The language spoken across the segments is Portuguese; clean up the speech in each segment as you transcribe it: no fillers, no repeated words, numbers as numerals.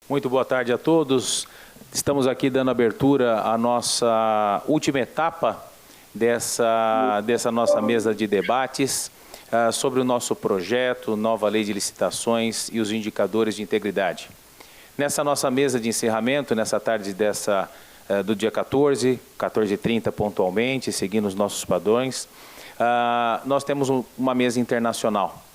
Muito boa tarde a todos. Estamos aqui dando abertura à nossa última etapa dessa nossa mesa de debates sobre o nosso projeto, nova lei de licitações e os indicadores de integridade. Nessa nossa mesa de encerramento, nessa tarde do dia 14h30 pontualmente, seguindo os nossos padrões, nós temos uma mesa internacional.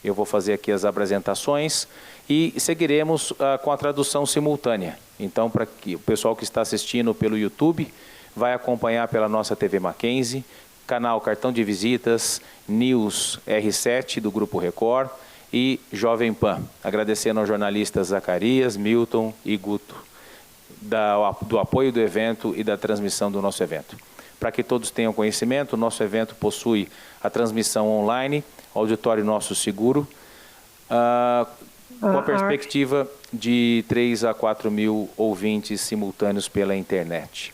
Eu vou fazer aqui as apresentações e seguiremos com a tradução simultânea. Então, para que o pessoal que está assistindo pelo YouTube vai acompanhar pela nossa TV Mackenzie, canal Cartão de Visitas, News R7 do Grupo Record e Jovem Pan. Agradecendo aos jornalistas Zacarias, Milton e Guto do apoio do evento e da transmissão do nosso evento. Para que todos tenham conhecimento, o nosso evento possui a transmissão online, auditório nosso seguro, com a perspectiva de 3 a 4 mil ouvintes simultâneos pela internet.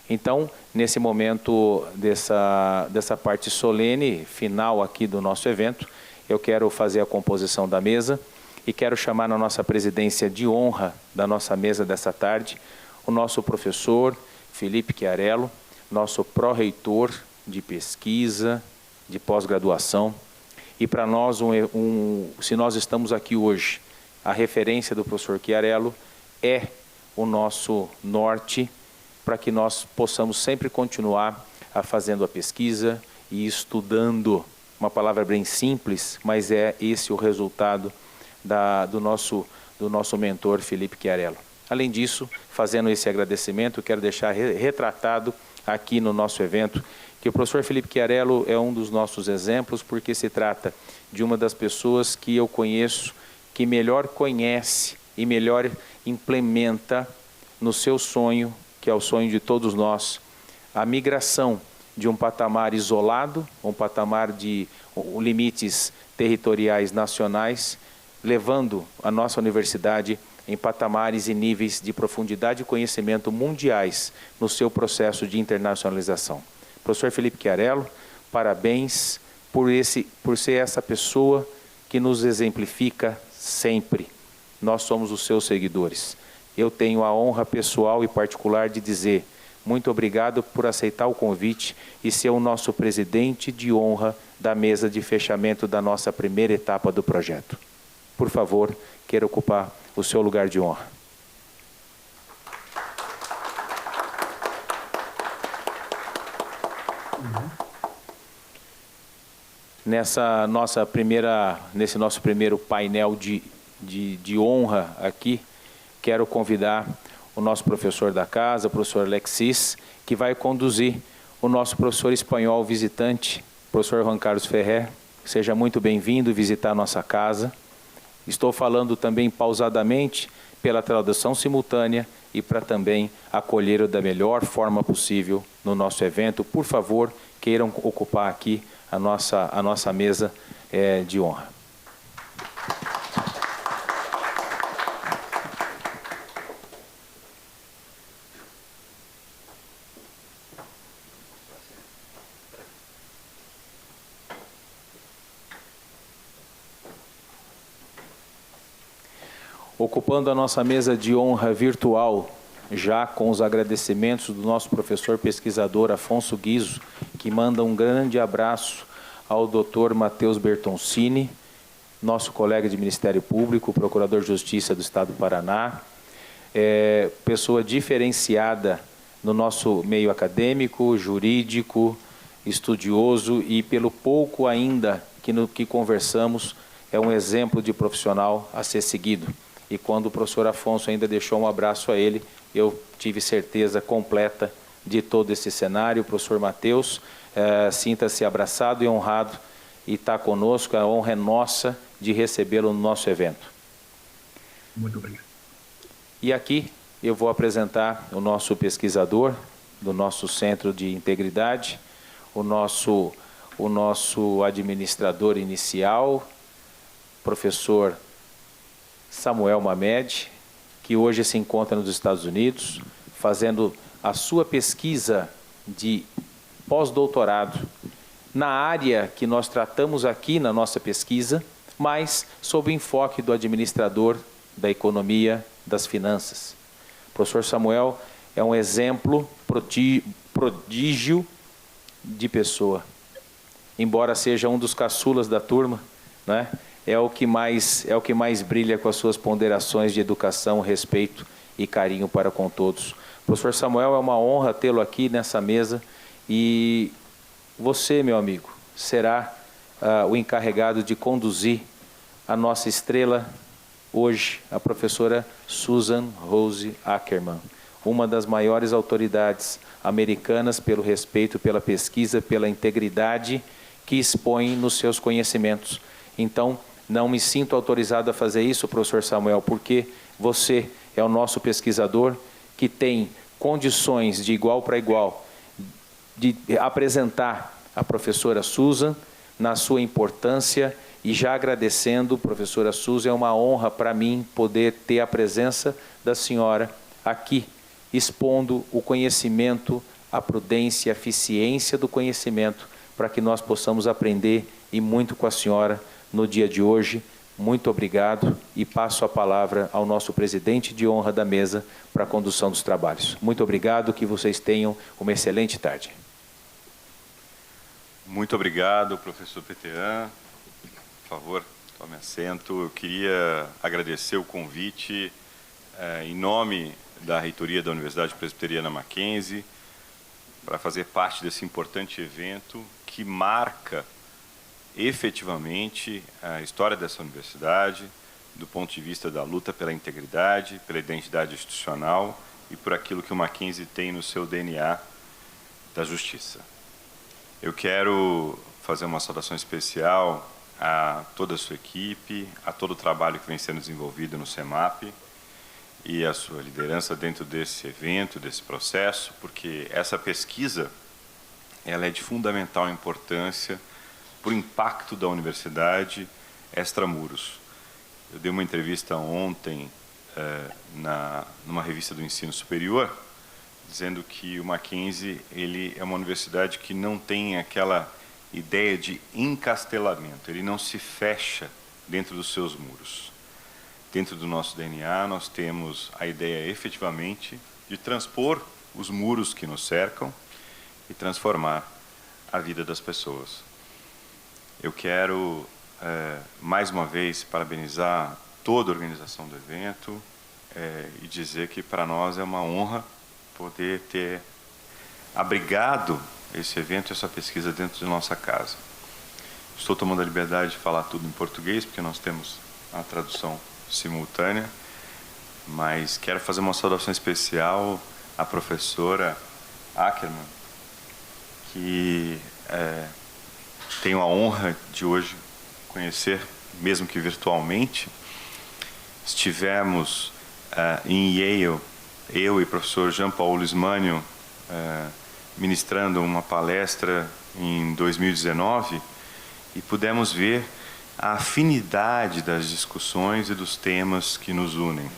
Então, nesse momento dessa parte solene, final aqui do nosso evento, eu quero fazer a composição da mesa e quero chamar na nossa presidência de honra da nossa mesa dessa tarde, o nosso professor Felipe Chiarello, nosso pró-reitor de pesquisa, de pós-graduação. E para nós, se nós estamos aqui hoje, a referência do professor Chiarello é o nosso norte para que nós possamos sempre continuar fazendo a pesquisa e estudando. Uma palavra bem simples, mas é esse o resultado do nosso mentor Felipe Chiarello. Além disso, fazendo esse agradecimento, quero deixar retratado aqui no nosso evento que o professor Felipe Chiarello é um dos nossos exemplos, porque se trata de uma das pessoas que eu conheço, que melhor conhece e melhor implementa no seu sonho, que é o sonho de todos nós, a migração de um patamar isolado, um patamar de limites territoriais nacionais, levando a nossa universidade em patamares e níveis de profundidade e conhecimento mundiais no seu processo de internacionalização. Professor Felipe Chiarello, parabéns por ser essa pessoa que nos exemplifica sempre. Nós somos os seus seguidores. Eu tenho a honra pessoal e particular de dizer muito obrigado por aceitar o convite e ser o nosso presidente de honra da mesa de fechamento da nossa primeira etapa do projeto. Por favor, queira ocupar o seu lugar de honra. Nesse nosso primeiro painel de honra aqui, quero convidar o nosso professor da casa, o professor Alexis, que vai conduzir o nosso professor espanhol visitante, professor Juan Carlos Ferrer. Seja muito bem-vindo visitar a nossa casa. Estou falando também pausadamente pela tradução simultânea e para também acolher-o da melhor forma possível no nosso evento. Por favor, queiram ocupar aqui a nossa mesa de honra. Ocupando a nossa mesa de honra virtual, já com os agradecimentos do nosso professor pesquisador Afonso Guizzo, que manda um grande abraço ao Dr. Matheus Bertoncini, nosso colega de Ministério Público, Procurador de Justiça do Estado do Paraná, pessoa diferenciada no nosso meio acadêmico, jurídico, estudioso e pelo pouco ainda que conversamos, é um exemplo de profissional a ser seguido. E quando o professor Afonso ainda deixou um abraço a ele, eu tive certeza completa de todo esse cenário. O professor Matheus, sinta-se abraçado e honrado e está conosco. A honra é nossa de recebê-lo no nosso evento. Muito obrigado. E aqui eu vou apresentar o nosso pesquisador do nosso Centro de Integridade, o nosso administrador inicial, professor Samuel Mamed, que hoje se encontra nos Estados Unidos, fazendo a sua pesquisa de pós-doutorado na área que nós tratamos aqui na nossa pesquisa, mas sob o enfoque do administrador da economia das finanças. O professor Samuel é um exemplo prodígio de pessoa. Embora seja um dos caçulas da turma, né? É o que mais brilha com as suas ponderações de educação, respeito e carinho para com todos. O professor Samuel, é uma honra tê-lo aqui nessa mesa e você, meu amigo, será o encarregado de conduzir a nossa estrela hoje, a professora Susan Rose Ackerman, uma das maiores autoridades americanas pelo respeito, pela pesquisa, pela integridade que expõe nos seus conhecimentos. Então, não me sinto autorizado a fazer isso, professor Samuel, porque você é o nosso pesquisador que tem condições de igual para igual de apresentar a professora Susan na sua importância. E já agradecendo, professora Susan, é uma honra para mim poder ter a presença da senhora aqui, expondo o conhecimento, a prudência, a eficiência do conhecimento, para que nós possamos aprender e muito com a senhora no dia de hoje. Muito obrigado e passo a palavra ao nosso presidente de honra da mesa para a condução dos trabalhos. Muito obrigado, que vocês tenham uma excelente tarde. Muito obrigado, professor Petean. Por favor, tome assento. Eu queria agradecer o convite em nome da reitoria da Universidade Presbiteriana Mackenzie para fazer parte desse importante evento que marca efetivamente a história dessa universidade do ponto de vista da luta pela integridade, pela identidade institucional e por aquilo que o Mackenzie tem no seu DNA da justiça. Eu quero fazer uma saudação especial a toda a sua equipe, a todo o trabalho que vem sendo desenvolvido no CEMAP e a sua liderança dentro desse evento, desse processo, porque essa pesquisa ela é de fundamental importância para o impacto da universidade extramuros. Eu dei uma entrevista ontem numa revista do ensino superior, dizendo que o Mackenzie ele é uma universidade que não tem aquela ideia de encastelamento, ele não se fecha dentro dos seus muros. Dentro do nosso DNA, nós temos a ideia efetivamente de transpor os muros que nos cercam e transformar a vida das pessoas. Eu quero, mais uma vez, parabenizar toda a organização do evento e dizer que para nós é uma honra poder ter abrigado esse evento, essa pesquisa dentro de nossa casa. Estou tomando a liberdade de falar tudo em português, porque nós temos a tradução simultânea, mas quero fazer uma saudação especial à professora Ackerman, que tenho a honra de hoje conhecer, mesmo que virtualmente. Estivemos em Yale, eu e o professor Jean Paul Lismânio, ministrando uma palestra em 2019 e pudemos ver a afinidade das discussões e dos temas que nos unem.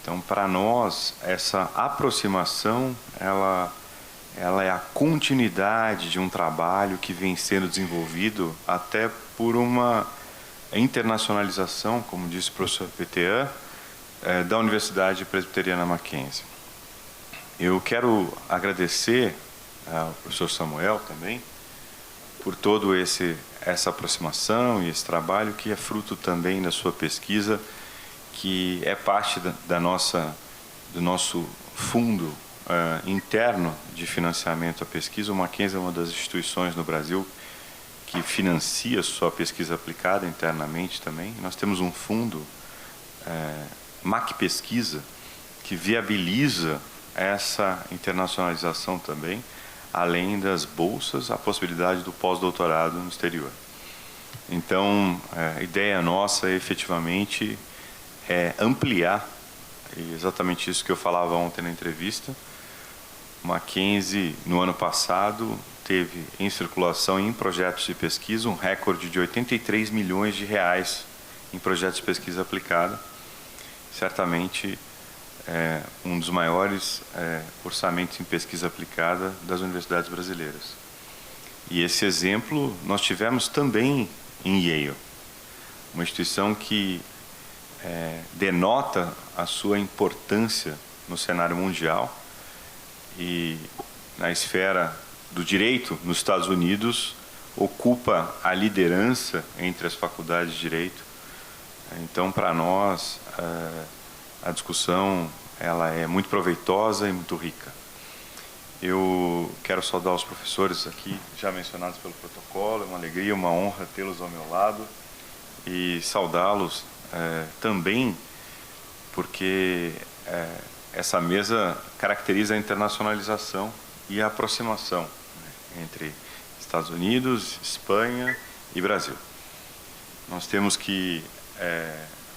Então, para nós, essa aproximação, ela é a continuidade de um trabalho que vem sendo desenvolvido até por uma internacionalização, como disse o professor Petean, da Universidade Presbiteriana Mackenzie. Eu quero agradecer ao professor Samuel também por todo essa aproximação e esse trabalho que é fruto também da sua pesquisa, que é parte do nosso fundo interno de financiamento à pesquisa. O Mackenzie é uma das instituições no Brasil que financia sua pesquisa aplicada internamente também. Nós temos um fundo, Mac Pesquisa, que viabiliza essa internacionalização também, além das bolsas, a possibilidade do pós-doutorado no exterior. Então, a ideia nossa, efetivamente, é ampliar, exatamente isso que eu falava ontem na entrevista. O Mackenzie, no ano passado, teve em circulação em projetos de pesquisa um recorde de 83 milhões de reais em projetos de pesquisa aplicada. Certamente, um dos maiores orçamentos em pesquisa aplicada das universidades brasileiras. E esse exemplo nós tivemos também em Yale, uma instituição que denota a sua importância no cenário mundial e na esfera do direito nos Estados Unidos ocupa a liderança entre as faculdades de direito. Então, para nós, a discussão ela é muito proveitosa e muito rica. Eu quero saudar os professores aqui, já mencionados pelo protocolo. É uma alegria, uma honra tê-los ao meu lado e saudá-los também porque essa mesa caracteriza a internacionalização e a aproximação, né, entre Estados Unidos, Espanha e Brasil. Nós temos que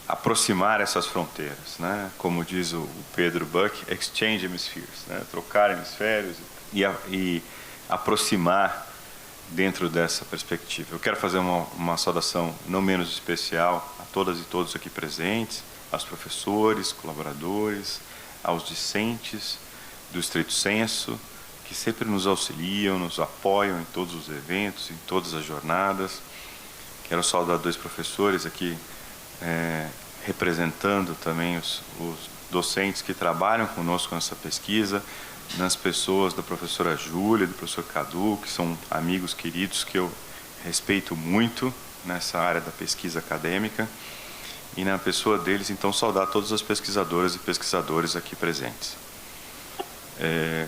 aproximar essas fronteiras, né? Como diz o Pedro Buck, exchange hemispheres, né? Trocar hemisférios e aproximar dentro dessa perspectiva. Eu quero fazer uma saudação não menos especial a todas e todos aqui presentes, aos professores, colaboradores, aos discentes do Stricto Sensu, que sempre nos auxiliam, nos apoiam em todos os eventos, em todas as jornadas. Quero saudar 2 professores aqui, representando também os docentes que trabalham conosco nessa pesquisa, nas pessoas da professora Júlia e do professor Cadu, que são amigos queridos que eu respeito muito nessa área da pesquisa acadêmica, e na pessoa deles, então, saudar todas as pesquisadoras e pesquisadores aqui presentes.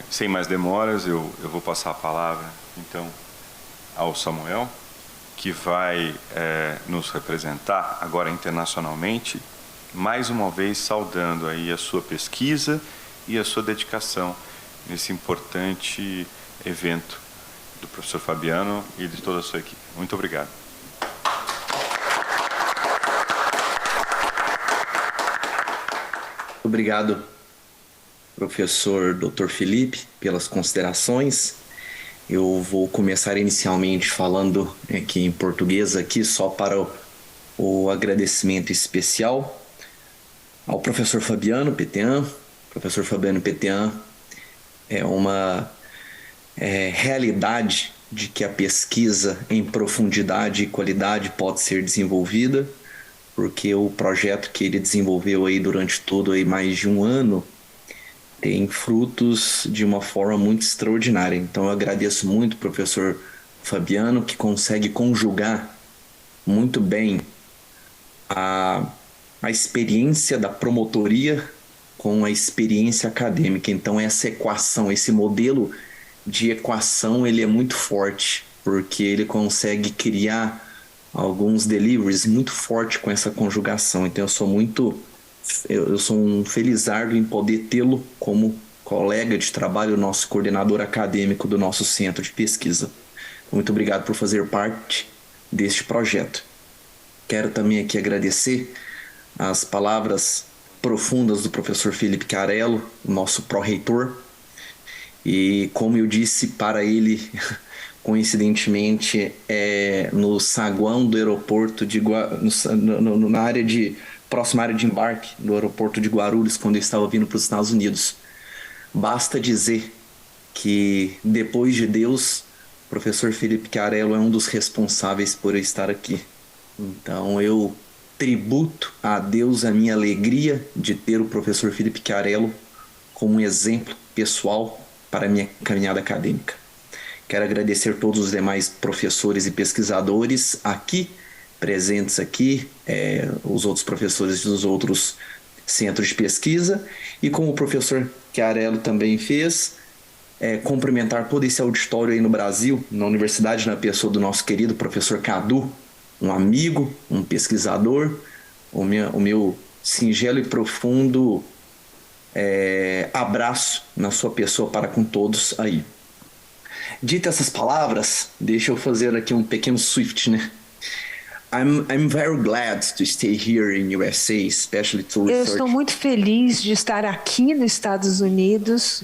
Sem mais demoras, eu vou passar a palavra, então, ao Samuel, que vai nos representar agora internacionalmente, mais uma vez saudando aí a sua pesquisa e a sua dedicação nesse importante evento do professor Fabiano e de toda a sua equipe. Muito obrigado. Obrigado, professor Dr. Felipe, pelas considerações. Eu vou começar inicialmente falando aqui em português, aqui só para o agradecimento especial ao professor Fabiano Petean. Professor Fabiano Petean é uma realidade de que a pesquisa em profundidade e qualidade pode ser desenvolvida, porque o projeto que ele desenvolveu aí durante todo aí mais de um ano tem frutos de uma forma muito extraordinária. Então eu agradeço muito ao professor Fabiano, que consegue conjugar muito bem a experiência da promotoria com a experiência acadêmica. Então essa equação, esse modelo de equação, ele é muito forte, porque ele consegue criar alguns deliveries muito forte com essa conjugação. Então eu sou um felizardo em poder tê-lo como colega de trabalho, nosso coordenador acadêmico do nosso centro de pesquisa. Muito obrigado por fazer parte deste projeto. Quero também aqui agradecer as palavras profundas do professor Felipe Carello, nosso pró-reitor, e como eu disse para ele, coincidentemente, no saguão do aeroporto na área próxima área de embarque do aeroporto de Guarulhos, quando eu estava vindo para os Estados Unidos. Basta dizer que, depois de Deus, o professor Felipe Carello é um dos responsáveis por eu estar aqui. Então eu tributo a Deus a minha alegria de ter o professor Felipe Carello como um exemplo pessoal para a minha caminhada acadêmica. Quero agradecer todos os demais professores e pesquisadores aqui, presentes aqui, os outros professores dos outros centros de pesquisa, e como o professor Carello também fez, cumprimentar todo esse auditório aí no Brasil, na universidade, na pessoa do nosso querido professor Cadu, um amigo, um pesquisador, o meu singelo e profundo abraço na sua pessoa para com todos aí. Dito essas palavras, deixa eu fazer aqui um pequeno swift, né? I'm very glad to stay here in USA, especially to research. Eu estou muito feliz de estar aqui nos Estados Unidos,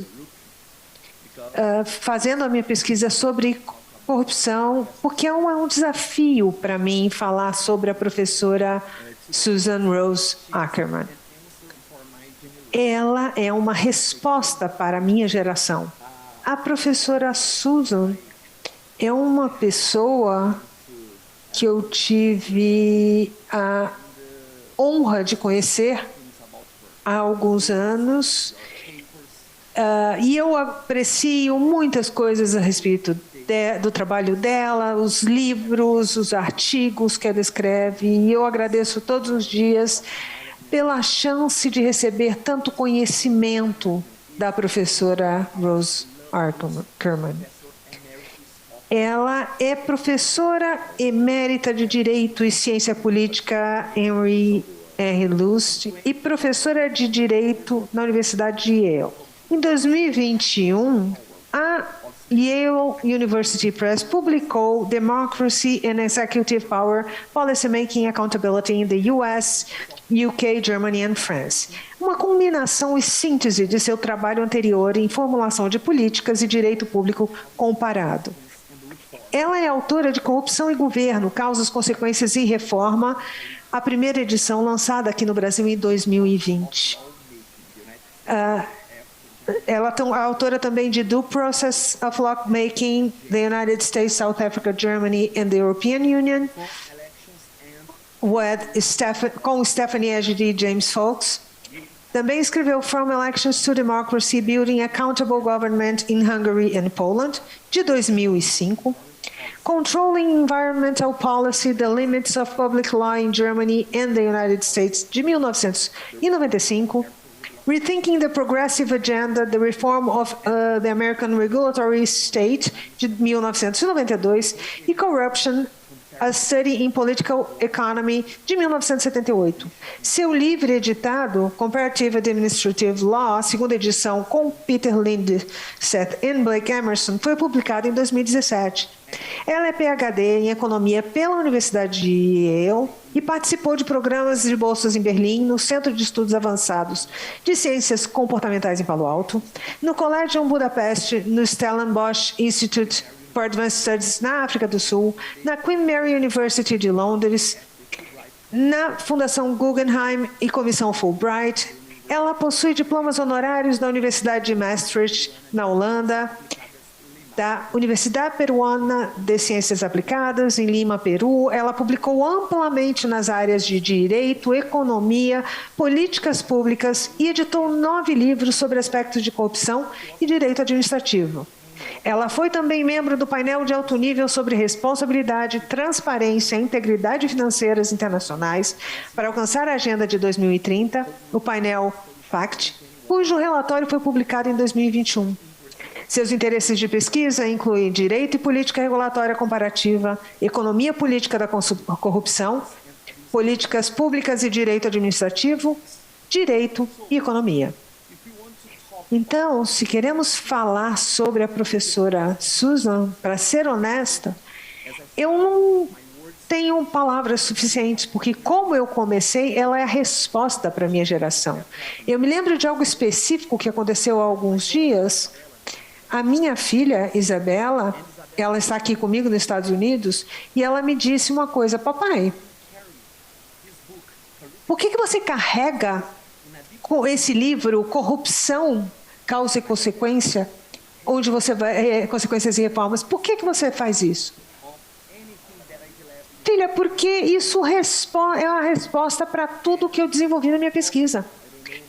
fazendo a minha pesquisa sobre corrupção, porque é um desafio para mim falar sobre a professora Susan Rose Ackerman. Ela é uma resposta para a minha geração. A professora Susan é uma pessoa que eu tive honra de conhecer há alguns anos, e eu aprecio muitas coisas a respeito do trabalho dela, os livros, os artigos que ela escreve, e eu agradeço todos os dias pela chance de receber tanto conhecimento da professora Rose Ackerman. Ela é professora emérita de Direito e Ciência Política Henry R. Luce e professora de Direito na Universidade de Yale. Em 2021, a Yale University Press publicou Democracy and Executive Power, Policymaking Accountability in the US, UK, Germany and France. Uma combinação e síntese de seu trabalho anterior em formulação de políticas e direito público comparado. Ela é autora de Corrupção e Governo, Causas, Consequências e Reforma, a primeira edição lançada aqui no Brasil em 2020. Ela é autora também de Due Process of Lawmaking, the United States, South Africa, Germany and the European Union, com Stephanie Egidi e James Folks. Também escreveu From Elections to Democracy, Building Accountable Government in Hungary and Poland, de 2005. Controlling Environmental Policy, The Limits of Public Law in Germany and the United States, de 1995. Rethinking the Progressive Agenda, The Reform of the American Regulatory State, de 1992, e Corruption, A Study in Political Economy, de 1978. Seu livro editado, Comparative Administrative Law, segunda edição, com Peter Lindstedt e Blake Emerson, foi publicado em 2017. Ela é PhD em Economia pela Universidade de Yale e participou de programas de bolsas em Berlim, no Centro de Estudos Avançados de Ciências Comportamentais em Palo Alto, no Collegium Budapest, no Stellenbosch Institute for Advanced Studies na África do Sul, na Queen Mary University de Londres, na Fundação Guggenheim e Comissão Fulbright. Ela possui diplomas honorários da Universidade de Maastricht, na Holanda, da Universidade Peruana de Ciências Aplicadas, em Lima, Peru. Ela publicou amplamente nas áreas de Direito, Economia, Políticas Públicas e editou 9 livros sobre aspectos de corrupção e direito administrativo. Ela foi também membro do painel de alto nível sobre responsabilidade, transparência e integridade financeiras internacionais para alcançar a Agenda de 2030, o painel FACT, cujo relatório foi publicado em 2021. Seus interesses de pesquisa incluem direito e política regulatória comparativa, economia política da corrupção, políticas públicas e direito administrativo, direito e economia. Então, se queremos falar sobre a professora Susan, para ser honesta, eu não tenho palavras suficientes, porque como eu comecei, ela é a resposta para a minha geração. Eu me lembro de algo específico que aconteceu há alguns dias. A minha filha, Isabela, ela está aqui comigo nos Estados Unidos, e ela me disse uma coisa: papai, por que você carrega com esse livro Corrupção, Causa e Consequência, onde você vai, consequências e reformas, por que você faz isso? Filha, porque isso é a resposta para tudo que eu desenvolvi na minha pesquisa.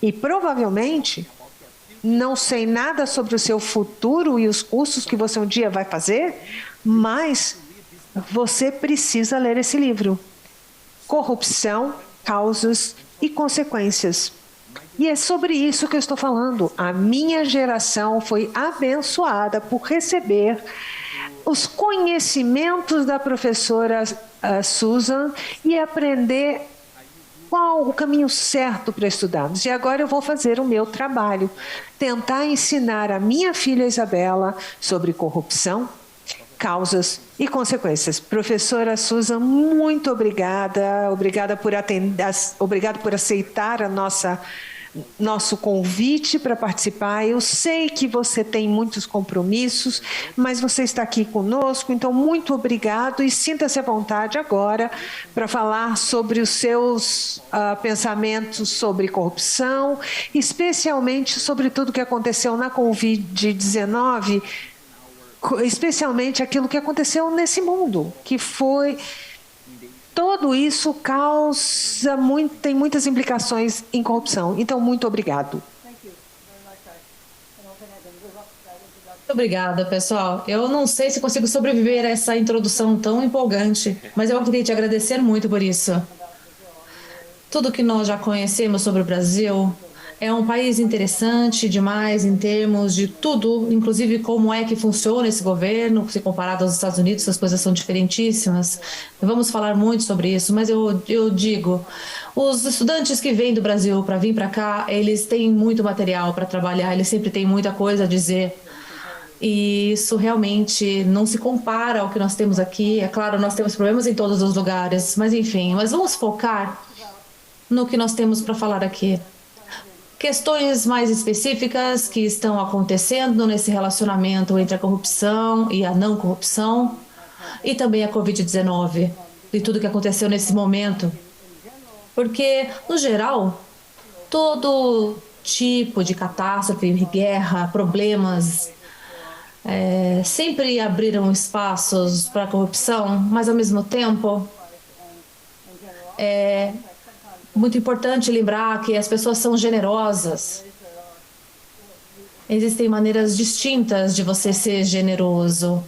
E provavelmente não sei nada sobre o seu futuro e os cursos que você um dia vai fazer, mas você precisa ler esse livro. Corrupção, Causas e Consequências. E é sobre isso que eu estou falando. A minha geração foi abençoada por receber os conhecimentos da professora Susan e aprender qual o caminho certo para estudarmos. E agora eu vou fazer o meu trabalho, tentar ensinar a minha filha Isabela sobre corrupção, causas e consequências. Professora Susan, muito obrigada. Obrigada por aceitar nosso convite para participar. Eu sei que você tem muitos compromissos, mas você está aqui conosco, então muito obrigado e sinta-se à vontade agora para falar sobre os seus pensamentos sobre corrupção, especialmente sobre tudo que aconteceu na Covid-19, especialmente aquilo que aconteceu nesse mundo, que foi tudo isso tem muitas implicações em corrupção. Então, muito obrigado. Muito obrigada, pessoal. Eu não sei se consigo sobreviver a essa introdução tão empolgante, mas eu queria te agradecer muito por isso. Tudo que nós já conhecemos sobre o Brasil é um país interessante demais em termos de tudo, inclusive como é que funciona esse governo, se comparado aos Estados Unidos, as coisas são diferentíssimas. Vamos falar muito sobre isso, mas eu digo, os estudantes que vêm do Brasil para vir para cá, eles têm muito material para trabalhar, eles sempre têm muita coisa a dizer. E isso realmente não se compara ao que nós temos aqui. É claro, nós temos problemas em todos os lugares, mas enfim, mas vamos focar no que nós temos para falar aqui. Questões mais específicas que estão acontecendo nesse relacionamento entre a corrupção e a não corrupção, e também a Covid-19, e tudo que aconteceu nesse momento. Porque, no geral, todo tipo de catástrofe, guerra, problemas, sempre abriram espaços para a corrupção, mas, ao mesmo tempo, muito importante lembrar que as pessoas são generosas. Existem maneiras distintas de você ser generoso,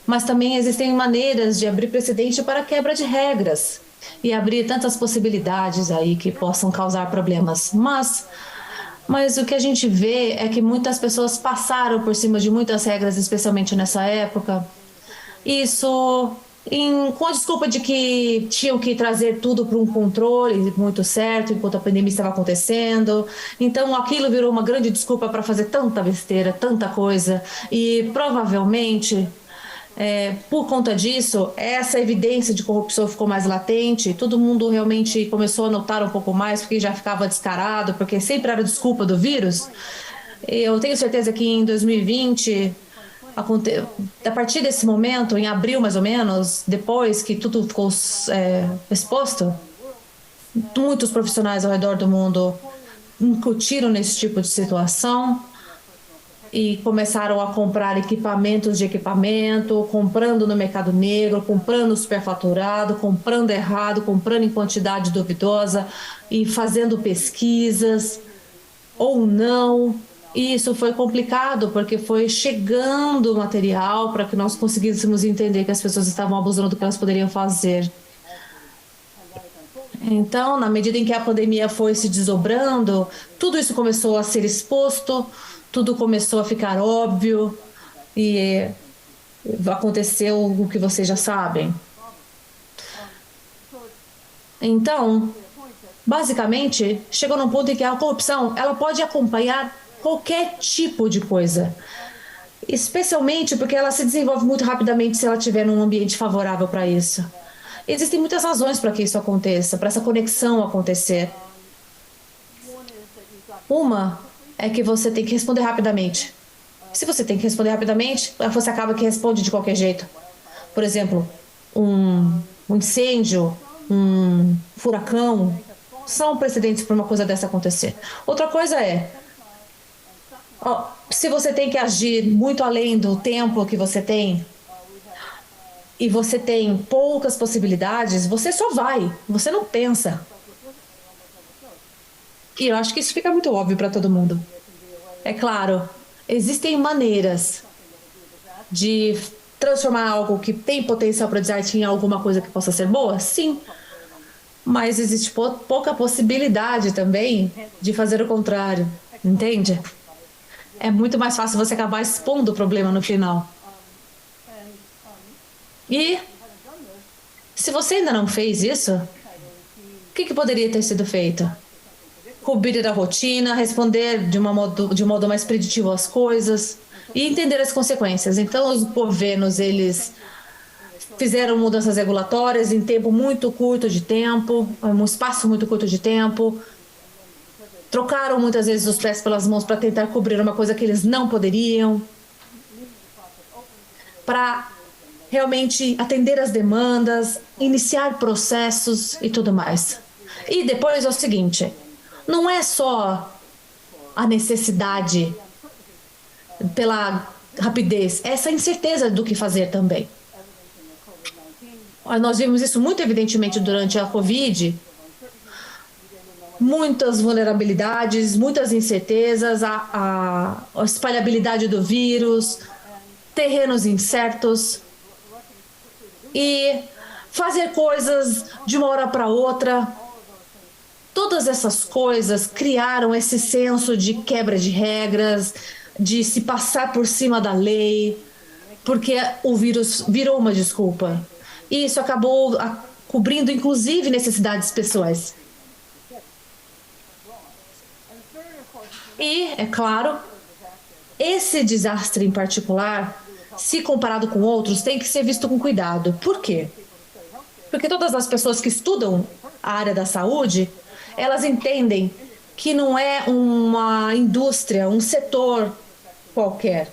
mas também existem maneiras de abrir precedente para quebra de regras e abrir tantas possibilidades aí que possam causar problemas. Mas o que a gente vê é que muitas pessoas passaram por cima de muitas regras, especialmente nessa época. Isso com a desculpa de que tinham que trazer tudo para um controle muito certo enquanto a pandemia estava acontecendo. Então aquilo virou uma grande desculpa para fazer tanta besteira, tanta coisa. E provavelmente, por conta disso, essa evidência de corrupção ficou mais latente. Todo mundo realmente começou a notar um pouco mais, porque já ficava descarado, porque sempre era desculpa do vírus. Eu tenho certeza que em 2020... a partir desse momento, em abril mais ou menos, depois que tudo ficou exposto, muitos profissionais ao redor do mundo incutiram nesse tipo de situação e começaram a comprar equipamentos de equipamento, comprando no mercado negro, comprando superfaturado, comprando errado, comprando em quantidade duvidosa e fazendo pesquisas ou não. E isso foi complicado, porque foi chegando material para que nós conseguíssemos entender que as pessoas estavam abusando do que elas poderiam fazer. Então, na medida em que a pandemia foi se desdobrando, tudo isso começou a ser exposto, tudo começou a ficar óbvio e aconteceu o que vocês já sabem. Então, basicamente, chegou num ponto em que a corrupção ela pode acompanhar qualquer tipo de coisa, especialmente porque ela se desenvolve muito rapidamente se ela estiver num ambiente favorável para isso. Existem muitas razões para que isso aconteça, para essa conexão acontecer. Uma é que você tem que responder rapidamente. Se você tem que responder rapidamente, você acaba que responde de qualquer jeito. Por exemplo, um incêndio, um furacão, são precedentes para uma coisa dessa acontecer. Outra coisa se você tem que agir muito além do tempo que você tem e você tem poucas possibilidades, você só vai, você não pensa. E eu acho que isso fica muito óbvio para todo mundo. É claro, existem maneiras de transformar algo que tem potencial para desarte em alguma coisa que possa ser boa? Sim. Mas existe pouca possibilidade também de fazer o contrário, entende? É muito mais fácil você acabar expondo o problema no final. E se você ainda não fez isso, o que poderia ter sido feito? Cobrir a rotina, responder de modo mais preditivo às coisas e entender as consequências. Então, os governos, eles fizeram mudanças regulatórias em tempo muito curto de tempo, um espaço muito curto de tempo, trocaram muitas vezes os pés pelas mãos para tentar cobrir uma coisa que eles não poderiam, para realmente atender as demandas, iniciar processos e tudo mais. E depois é o seguinte, não é só a necessidade pela rapidez, essa incerteza do que fazer também. Nós vimos isso muito evidentemente durante a Covid. Muitas vulnerabilidades, muitas incertezas, a espalhabilidade do vírus, terrenos incertos e fazer coisas de uma hora para outra. Todas essas coisas criaram esse senso de quebra de regras, de se passar por cima da lei, porque o vírus virou uma desculpa. E isso acabou cobrindo, inclusive, necessidades pessoais. E, é claro, esse desastre em particular, se comparado com outros, tem que ser visto com cuidado. Por quê? Porque todas as pessoas que estudam a área da saúde, elas entendem que não é uma indústria, um setor qualquer.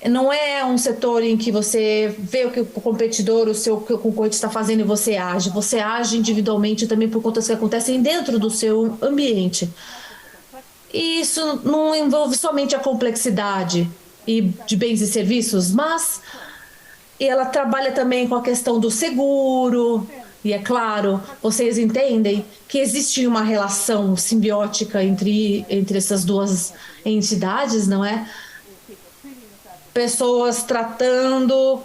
Não é um setor em que você vê o que o competidor, o que o concorrente está fazendo e você age. Você age individualmente também por contas que acontecem dentro do seu ambiente. E isso não envolve somente a complexidade de bens e serviços, mas ela trabalha também com a questão do seguro. E é claro, vocês entendem que existe uma relação simbiótica entre essas duas entidades, não é? Pessoas tratando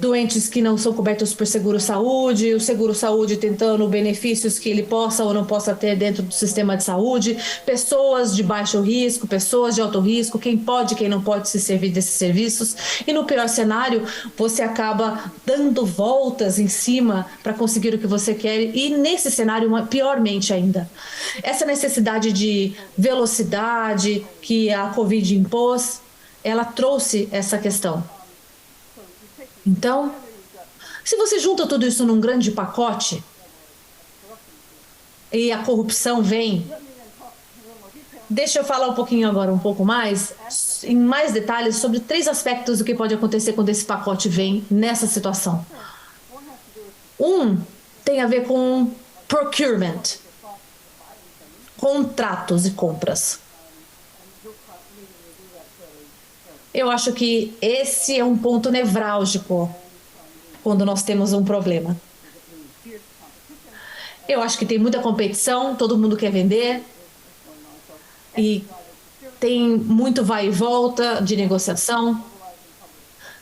doentes que não são cobertos por seguro-saúde, o seguro-saúde tentando benefícios que ele possa ou não possa ter dentro do sistema de saúde, pessoas de baixo risco, pessoas de alto risco, quem pode, quem não pode se servir desses serviços. E no pior cenário, você acaba dando voltas em cima para conseguir o que você quer e nesse cenário, piormente ainda. Essa necessidade de velocidade que a Covid impôs, ela trouxe essa questão. Então, se você junta tudo isso num grande pacote e a corrupção vem, deixa eu falar um pouco mais, em mais detalhes, sobre 3 aspectos do que pode acontecer quando esse pacote vem nessa situação. Um tem a ver com procurement, contratos e compras. Eu acho que esse é um ponto nevrálgico quando nós temos um problema. Eu acho que tem muita competição, todo mundo quer vender e tem muito vai e volta de negociação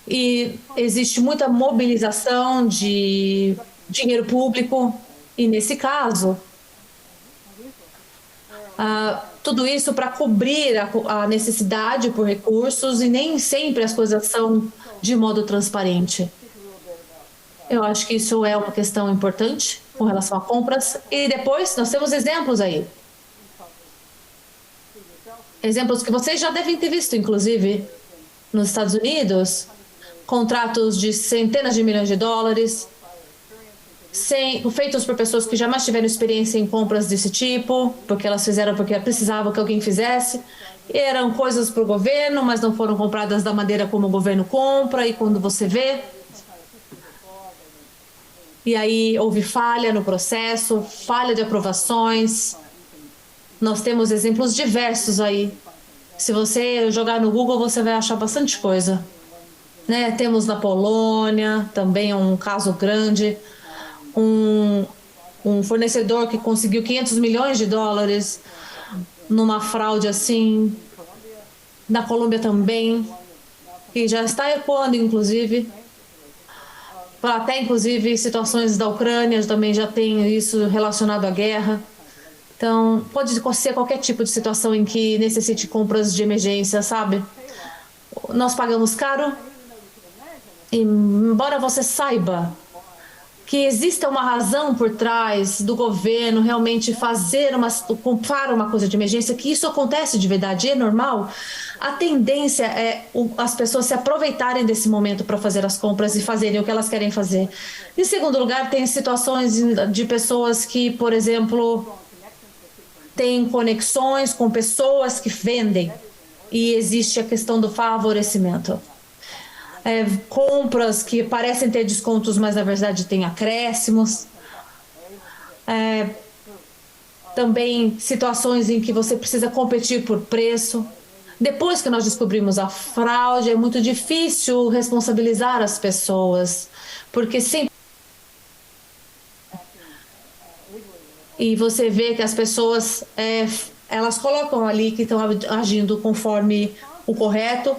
e existe muita mobilização de dinheiro público e, nesse caso, tudo isso para cobrir a necessidade por recursos e nem sempre as coisas são de modo transparente. Eu acho que isso é uma questão importante com relação a compras. E depois nós temos exemplos aí. Exemplos que vocês já devem ter visto, inclusive, nos Estados Unidos. Contratos de centenas de milhões de dólares, feitos por pessoas que jamais tiveram experiência em compras desse tipo, porque elas fizeram porque precisavam que alguém fizesse. E eram coisas para o governo, mas não foram compradas da maneira como o governo compra, e quando você vê. E aí houve falha no processo, falha de aprovações. Nós temos exemplos diversos aí. Se você jogar no Google, você vai achar bastante coisa. Né? Temos na Polônia, também um caso grande. Um fornecedor que conseguiu 500 milhões de dólares numa fraude assim. Na Colômbia também, que já está ecoando, inclusive. Até, inclusive, situações da Ucrânia também já tem isso relacionado à guerra. Então, pode ser qualquer tipo de situação em que necessite compras de emergência, sabe? Nós pagamos caro, e embora você saiba que exista uma razão por trás do governo realmente comprar uma coisa de emergência, que isso acontece de verdade, é normal, a tendência é as pessoas se aproveitarem desse momento para fazer as compras e fazerem o que elas querem fazer. Em segundo lugar, tem situações de pessoas que, por exemplo, têm conexões com pessoas que vendem e existe a questão do favorecimento. Compras que parecem ter descontos, mas na verdade tem acréscimos. Também situações em que você precisa competir por preço. Depois que nós descobrimos a fraude, é muito difícil responsabilizar as pessoas, porque sempre. E você vê que as pessoas, elas colocam ali que estão agindo conforme o correto,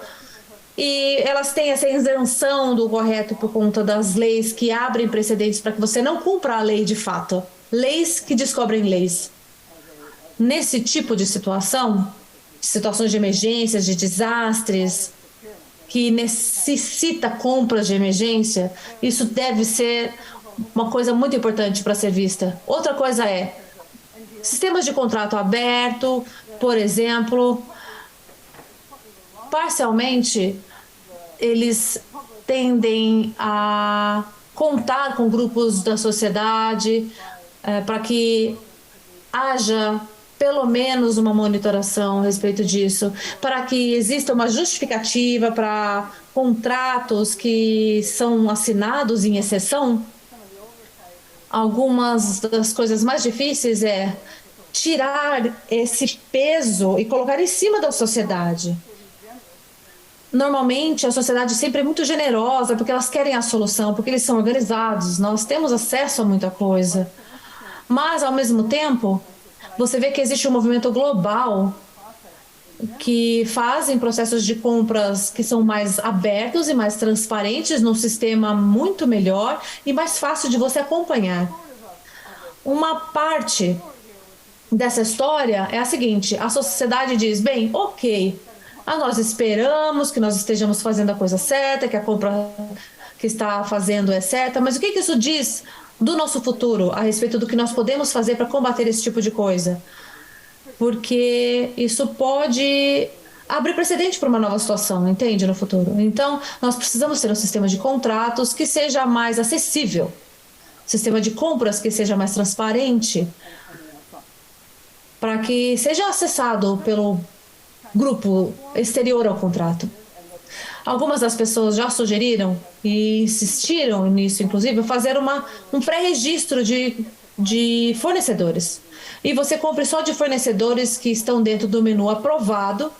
e elas têm essa isenção do correto por conta das leis que abrem precedentes para que você não cumpra a lei de fato. Leis que descobrem leis. Nesse tipo de situação, situações de emergências, de desastres, que necessita compras de emergência, isso deve ser uma coisa muito importante para ser vista. Outra coisa é sistemas de contrato aberto, por exemplo, parcialmente eles tendem a contar com grupos da sociedade para que haja pelo menos uma monitoração a respeito disso, para que exista uma justificativa para contratos que são assinados em exceção. Algumas das coisas mais difíceis é tirar esse peso e colocar em cima da sociedade. Normalmente, a sociedade sempre é muito generosa, porque elas querem a solução, porque eles são organizados, nós temos acesso a muita coisa. Mas, ao mesmo tempo, você vê que existe um movimento global que fazem processos de compras que são mais abertos e mais transparentes, num sistema muito melhor e mais fácil de você acompanhar. Uma parte dessa história é a seguinte: a sociedade diz, bem, ok, nós esperamos que nós estejamos fazendo a coisa certa, que a compra que está fazendo é certa, mas o que isso diz do nosso futuro, a respeito do que nós podemos fazer para combater esse tipo de coisa? Porque isso pode abrir precedente para uma nova situação, entende, no futuro. Então, nós precisamos ter um sistema de contratos que seja mais acessível, sistema de compras que seja mais transparente, para que seja acessado pelo grupo exterior ao contrato. Algumas das pessoas já sugeriram e insistiram nisso, inclusive, fazer um pré-registro de fornecedores. E você compre só de fornecedores que estão dentro do menu aprovado,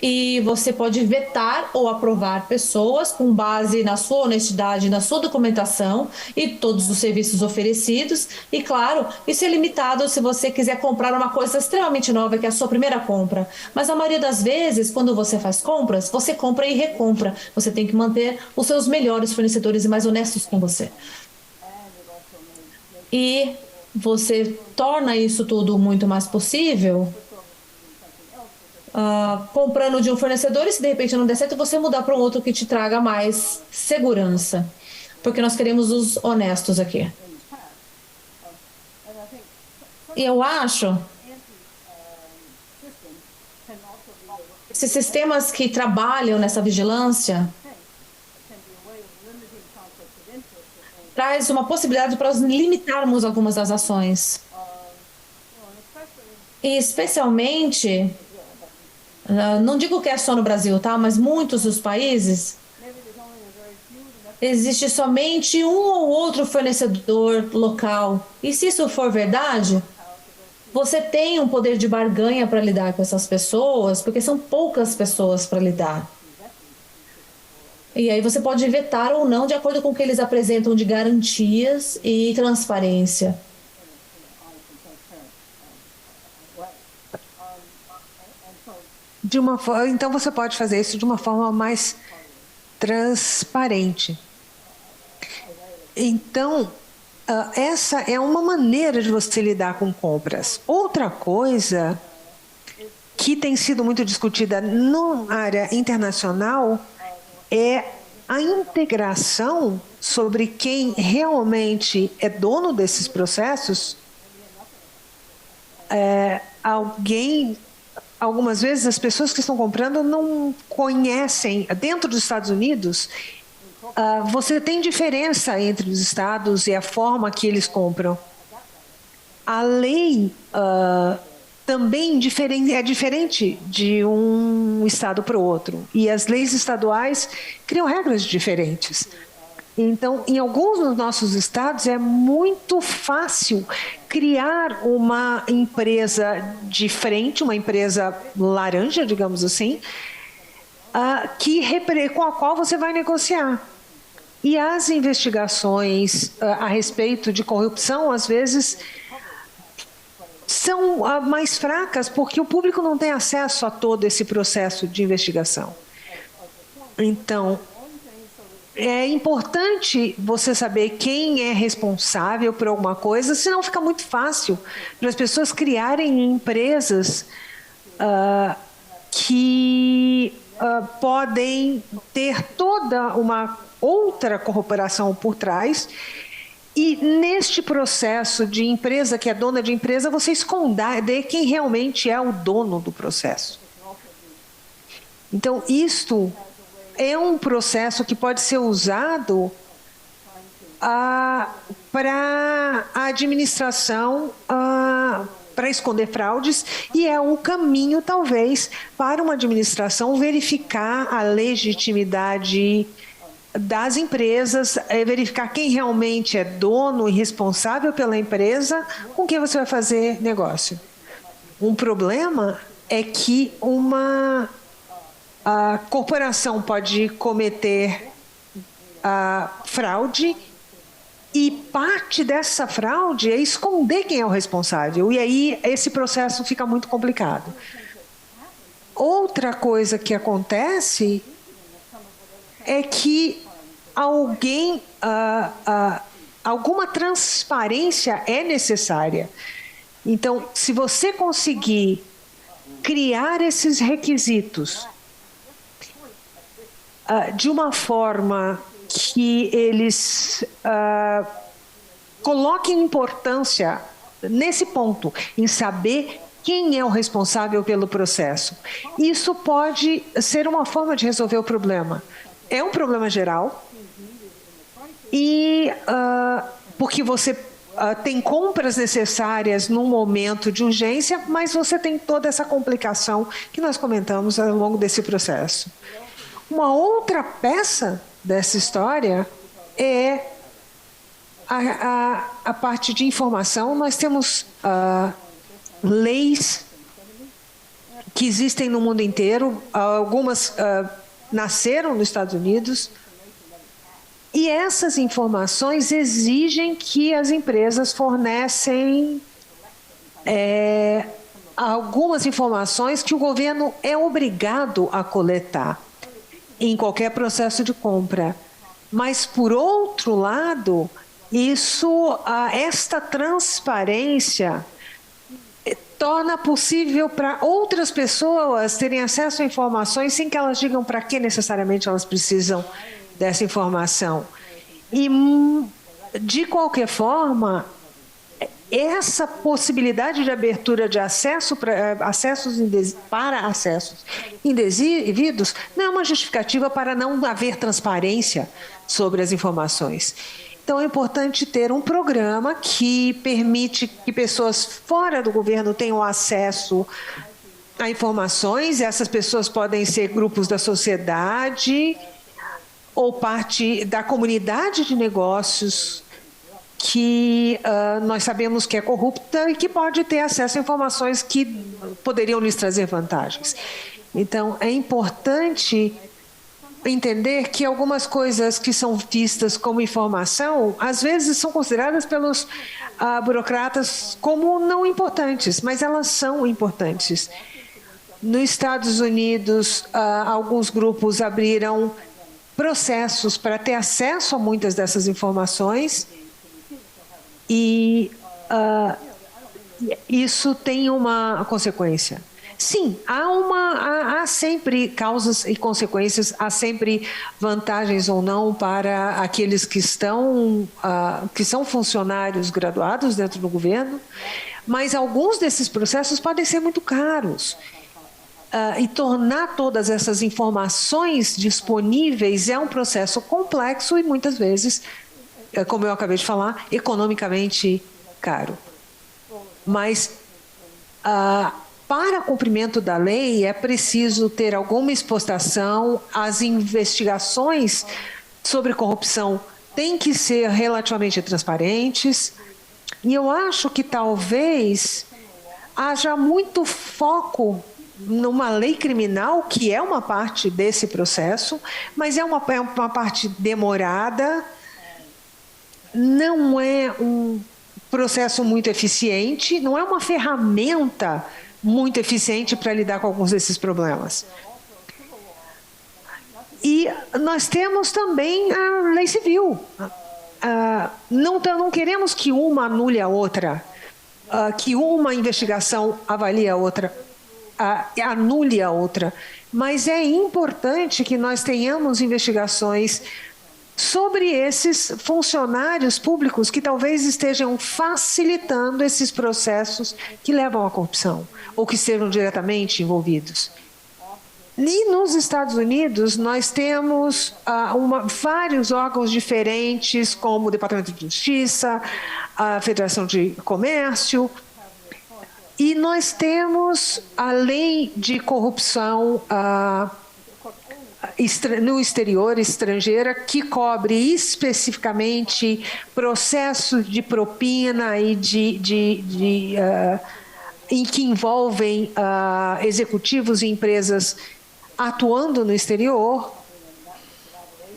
e você pode vetar ou aprovar pessoas com base na sua honestidade, na sua documentação e todos os serviços oferecidos. E claro, isso é limitado se você quiser comprar uma coisa extremamente nova, que é a sua primeira compra. Mas a maioria das vezes, quando você faz compras, você compra e recompra. Você tem que manter os seus melhores fornecedores e mais honestos com você. E você torna isso tudo muito mais possível comprando de um fornecedor, e se de repente não der certo, você mudar para um outro que te traga mais segurança. Porque nós queremos os honestos aqui. E eu acho esses sistemas que trabalham nessa vigilância traz uma possibilidade para nós limitarmos algumas das ações. E especialmente, não digo que é só no Brasil, tá? Mas muitos dos países existe somente um ou outro fornecedor local. E se isso for verdade, você tem um poder de barganha para lidar com essas pessoas, porque são poucas pessoas para lidar. E aí você pode vetar ou não de acordo com o que eles apresentam de garantias e transparência. Então você pode fazer isso de uma forma mais transparente. Então, essa é uma maneira de você lidar com compras. Outra coisa que tem sido muito discutida na área internacional é a integração sobre quem realmente é dono desses processos. Algumas vezes as pessoas que estão comprando não conhecem. Dentro dos Estados Unidos, você tem diferença entre os estados e a forma que eles compram. A lei também é diferente de um estado para o outro. E as leis estaduais criam regras diferentes. Então, em alguns dos nossos estados, é muito fácil criar uma empresa de frente, uma empresa laranja, digamos assim, com a qual você vai negociar. E as investigações a respeito de corrupção, às vezes, são mais fracas porque o público não tem acesso a todo esse processo de investigação. Então, é importante você saber quem é responsável por alguma coisa, senão fica muito fácil para as pessoas criarem empresas que podem ter toda uma outra corporação por trás. E neste processo de empresa, que é dona de empresa, você esconder quem realmente é o dono do processo. Então, isto é um processo que pode ser usado para a administração, para esconder fraudes, e é um caminho, talvez, para uma administração verificar a legitimidade das empresas, verificar quem realmente é dono e responsável pela empresa com quem você vai fazer negócio. Um problema é que a corporação pode cometer fraude, e parte dessa fraude é esconder quem é o responsável, e aí esse processo fica muito complicado. Outra coisa que acontece é que alguma transparência é necessária. Então, se você conseguir criar esses requisitos de uma forma que eles coloquem importância nesse ponto, em saber quem é o responsável pelo processo, isso pode ser uma forma de resolver o problema. É um problema geral, e porque você tem compras necessárias num momento de urgência, mas você tem toda essa complicação que nós comentamos ao longo desse processo. Uma outra peça dessa história é a parte de informação. Nós temos leis que existem no mundo inteiro, algumas nasceram nos Estados Unidos, e essas informações exigem que as empresas fornecem algumas informações que o governo é obrigado a coletar em qualquer processo de compra. Mas, por outro lado, esta transparência torna possível para outras pessoas terem acesso a informações sem que elas digam para que necessariamente elas precisam dessa informação. E, de qualquer forma, essa possibilidade de abertura de acesso para acessos indevidos não é uma justificativa para não haver transparência sobre as informações. Então, é importante ter um programa que permite que pessoas fora do governo tenham acesso a informações. Essas pessoas podem ser grupos da sociedade ou parte da comunidade de negócios que nós sabemos que é corrupta e que pode ter acesso a informações que poderiam lhes trazer vantagens. Então, é importante entender que algumas coisas que são vistas como informação, às vezes são consideradas pelos burocratas como não importantes, mas elas são importantes. Nos Estados Unidos, alguns grupos abriram processos para ter acesso a muitas dessas informações, e isso tem uma consequência. Sim, há sempre causas e consequências, há sempre vantagens ou não para aqueles que são funcionários graduados dentro do governo, mas alguns desses processos podem ser muito caros. E tornar todas essas informações disponíveis é um processo complexo e muitas vezes, como eu acabei de falar, economicamente caro. Mas para cumprimento da lei é preciso ter alguma expostação. As investigações sobre corrupção têm que ser relativamente transparentes, e eu acho que talvez haja muito foco numa lei criminal, que é uma parte desse processo, mas é uma parte demorada, não é um processo muito eficiente, não é uma ferramenta muito eficiente para lidar com alguns desses problemas. E nós temos também a lei civil. Não queremos que uma anule a outra, que uma investigação avalie a outra, anule a outra, mas é importante que nós tenhamos investigações sobre esses funcionários públicos que talvez estejam facilitando esses processos que levam à corrupção ou que estejam diretamente envolvidos. E nos Estados Unidos, nós temos vários órgãos diferentes, como o Departamento de Justiça, a Federação de Comércio, e nós temos a lei de corrupção no exterior, estrangeira, que cobre especificamente processos de propina e em que envolvem executivos e empresas atuando no exterior.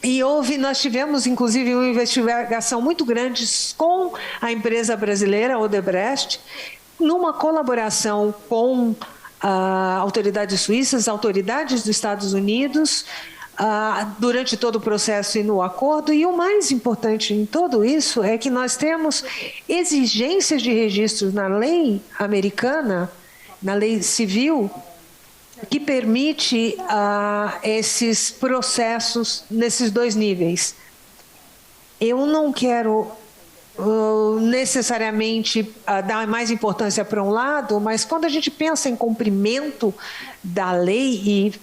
E nós tivemos, inclusive, uma investigação muito grande com a empresa brasileira Odebrecht, numa colaboração com autoridades suíças, autoridades dos Estados Unidos, durante todo o processo e no acordo. E o mais importante em tudo isso é que nós temos exigências de registros na lei americana, na lei civil, que permite esses processos nesses dois níveis. Eu não quero necessariamente dar mais importância para um lado, mas quando a gente pensa em cumprimento da lei e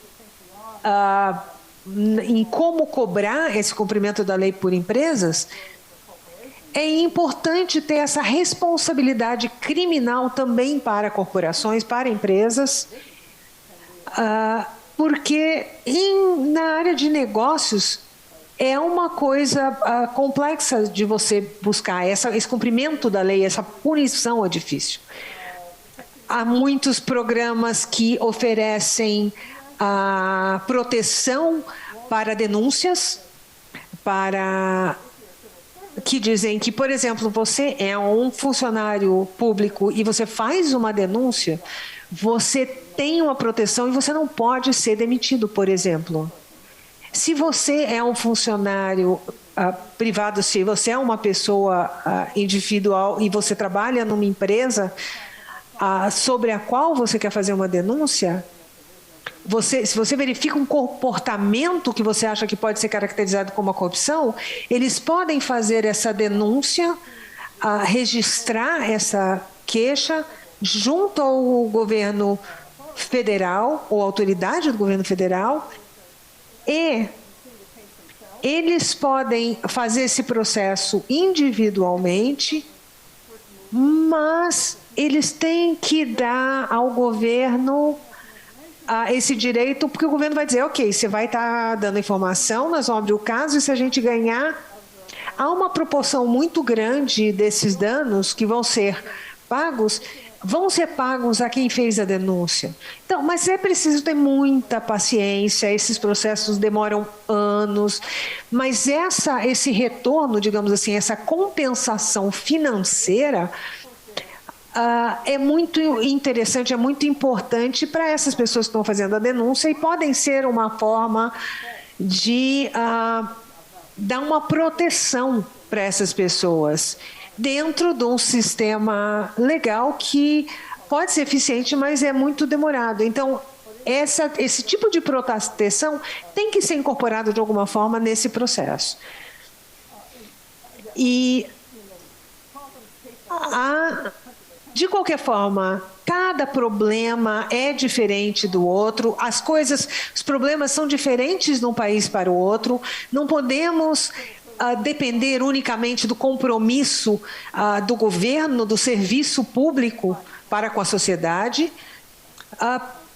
em como cobrar esse cumprimento da lei por empresas, é importante ter essa responsabilidade criminal também para corporações, para empresas, porque na área de negócios é uma coisa complexa de você buscar. Esse cumprimento da lei, essa punição é difícil. Há muitos programas que oferecem proteção para denúncias, que dizem que, por exemplo, você é um funcionário público e você faz uma denúncia, você tem uma proteção e você não pode ser demitido, por exemplo. Se você é um funcionário privado, se você é uma pessoa individual e você trabalha numa empresa sobre a qual você quer fazer uma denúncia, se você verifica um comportamento que você acha que pode ser caracterizado como uma corrupção, eles podem fazer essa denúncia, registrar essa queixa junto ao governo federal ou autoridade do governo federal, e eles podem fazer esse processo individualmente, mas eles têm que dar ao governo esse direito, porque o governo vai dizer, ok, você vai estar dando informação, nós vamos abrir o caso, e se a gente ganhar, há uma proporção muito grande desses danos que vão ser pagos a quem fez a denúncia. Então, mas é preciso ter muita paciência, esses processos demoram anos, mas esse retorno, digamos assim, essa compensação financeira é muito interessante, é muito importante para essas pessoas que estão fazendo a denúncia, e podem ser uma forma de dar uma proteção para essas pessoas dentro de um sistema legal que pode ser eficiente, mas é muito demorado. Então, esse tipo de proteção tem que ser incorporado de alguma forma nesse processo. E, de qualquer forma, cada problema é diferente do outro, os problemas são diferentes de um país para o outro, não podemos depender unicamente do compromisso do governo, do serviço público para com a sociedade,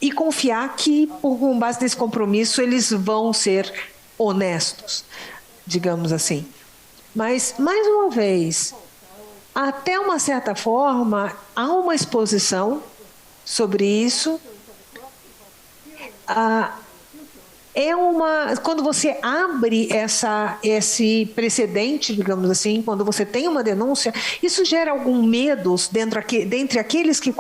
e confiar que, com base nesse compromisso, eles vão ser honestos, digamos assim. Mas, mais uma vez, até uma certa forma, há uma exposição sobre isso, quando você abre esse precedente, digamos assim, quando você tem uma denúncia, isso gera algum medo dentre aqueles que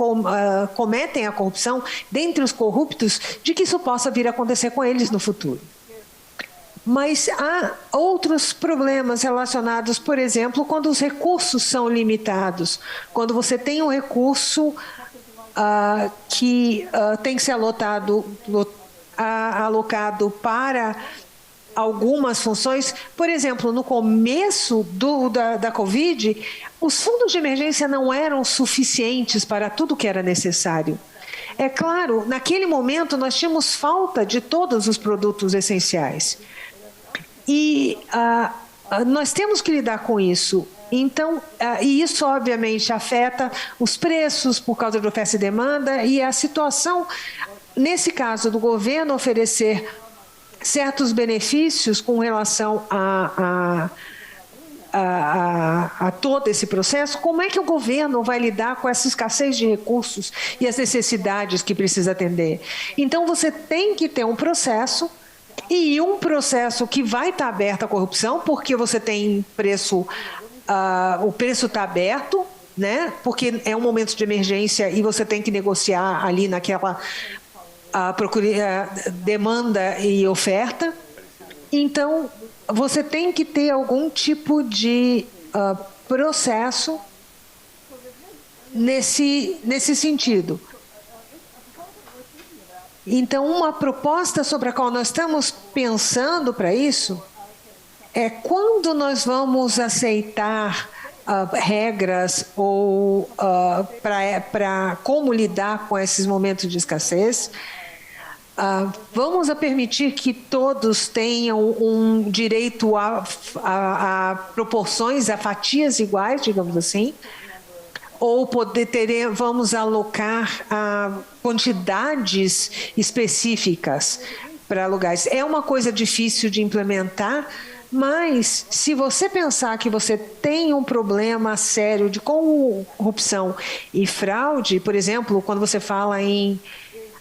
cometem a corrupção, dentre os corruptos, de que isso possa vir a acontecer com eles no futuro. Mas há outros problemas relacionados, por exemplo, quando os recursos são limitados, quando você tem um recurso que tem que ser alocado para algumas funções. Por exemplo, no começo da Covid, os fundos de emergência não eram suficientes para tudo que era necessário. É claro, naquele momento nós tínhamos falta de todos os produtos essenciais. E nós temos que lidar com isso. Então, e isso obviamente afeta os preços por causa de oferta e demanda, e a situação, nesse caso do governo oferecer certos benefícios com relação a todo esse processo, como é que o governo vai lidar com essa escassez de recursos e as necessidades que precisa atender? Então, você tem que ter um processo, e um processo que vai estar aberto à corrupção, porque você tem preço, o preço está aberto, né? Porque é um momento de emergência e você tem que negociar ali naquela demanda e oferta. Então, você tem que ter algum tipo de processo nesse sentido. Então, uma proposta sobre a qual nós estamos pensando para isso é quando nós vamos aceitar regras ou para como lidar com esses momentos de escassez. Vamos permitir que todos tenham um direito a proporções, a fatias iguais, digamos assim, ou vamos alocar quantidades específicas para lugares. É uma coisa difícil de implementar, mas se você pensar que você tem um problema sério de corrupção e fraude, por exemplo, quando você fala em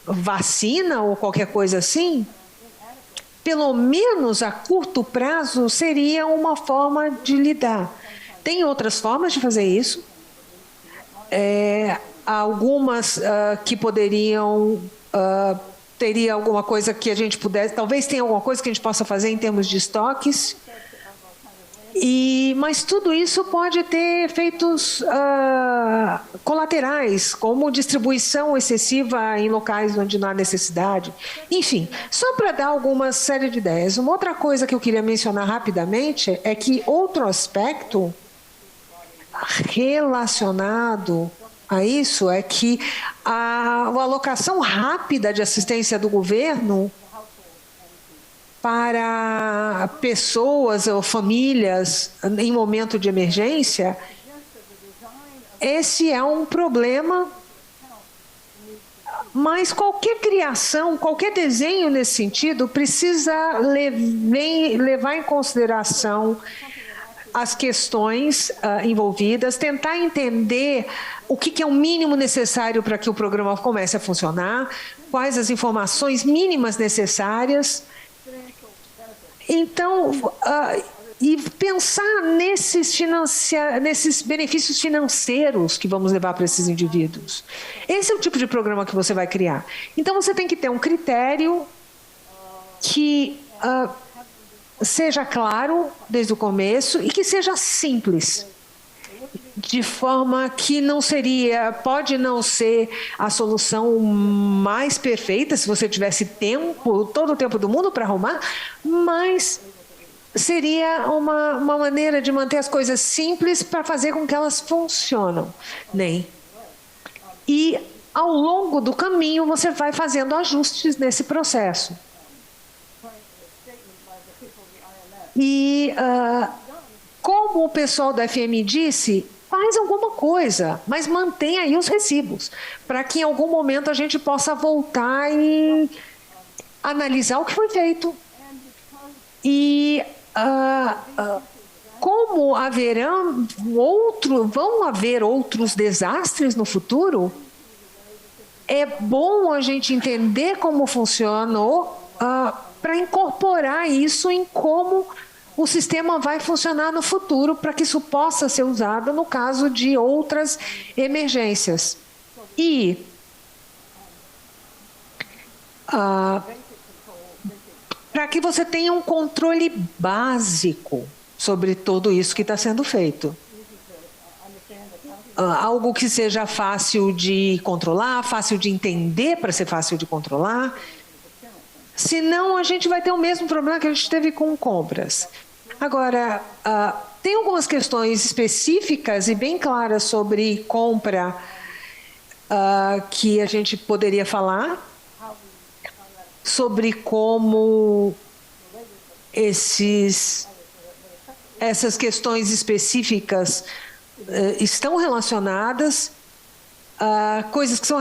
vacina ou qualquer coisa assim, pelo menos a curto prazo seria uma forma de lidar. Tem outras formas de fazer isso. Algumas que poderiam teria alguma coisa que a gente pudesse, talvez tenha alguma coisa que a gente possa fazer em termos de estoques, mas tudo isso pode ter efeitos colaterais, como distribuição excessiva em locais onde não há necessidade. Enfim, só para dar alguma série de ideias. Uma outra coisa que eu queria mencionar rapidamente é que outro aspecto relacionado a isso é que a alocação rápida de assistência do governo para pessoas ou famílias em momento de emergência, esse é um problema, mas qualquer criação, qualquer desenho nesse sentido precisa levar em consideração as questões envolvidas, tentar entender o que é o mínimo necessário para que o programa comece a funcionar, quais as informações mínimas necessárias. Então, e pensar nesses benefícios financeiros que vamos levar para esses indivíduos. Esse é o tipo de programa que você vai criar. Então, você tem que ter um critério que seja claro desde o começo e que seja simples, de forma que pode não ser a solução mais perfeita se você tivesse todo o tempo do mundo para arrumar, mas seria uma maneira de manter as coisas simples para fazer com que elas funcionem, né? E ao longo do caminho você vai fazendo ajustes nesse processo. E como o pessoal da FM disse, faz alguma coisa, mas mantenha aí os recibos, para que em algum momento a gente possa voltar e analisar o que foi feito. E como vão haver outros desastres no futuro, é bom a gente entender como funcionou para incorporar isso em como o sistema vai funcionar no futuro, para que isso possa ser usado no caso de outras emergências. E para que você tenha um controle básico sobre tudo isso que está sendo feito. Algo que seja fácil de controlar, fácil de entender para ser fácil de controlar. Senão, a gente vai ter o mesmo problema que a gente teve com compras. Agora, tem algumas questões específicas e bem claras sobre compra que a gente poderia falar, sobre como essas questões específicas estão relacionadas, coisas que são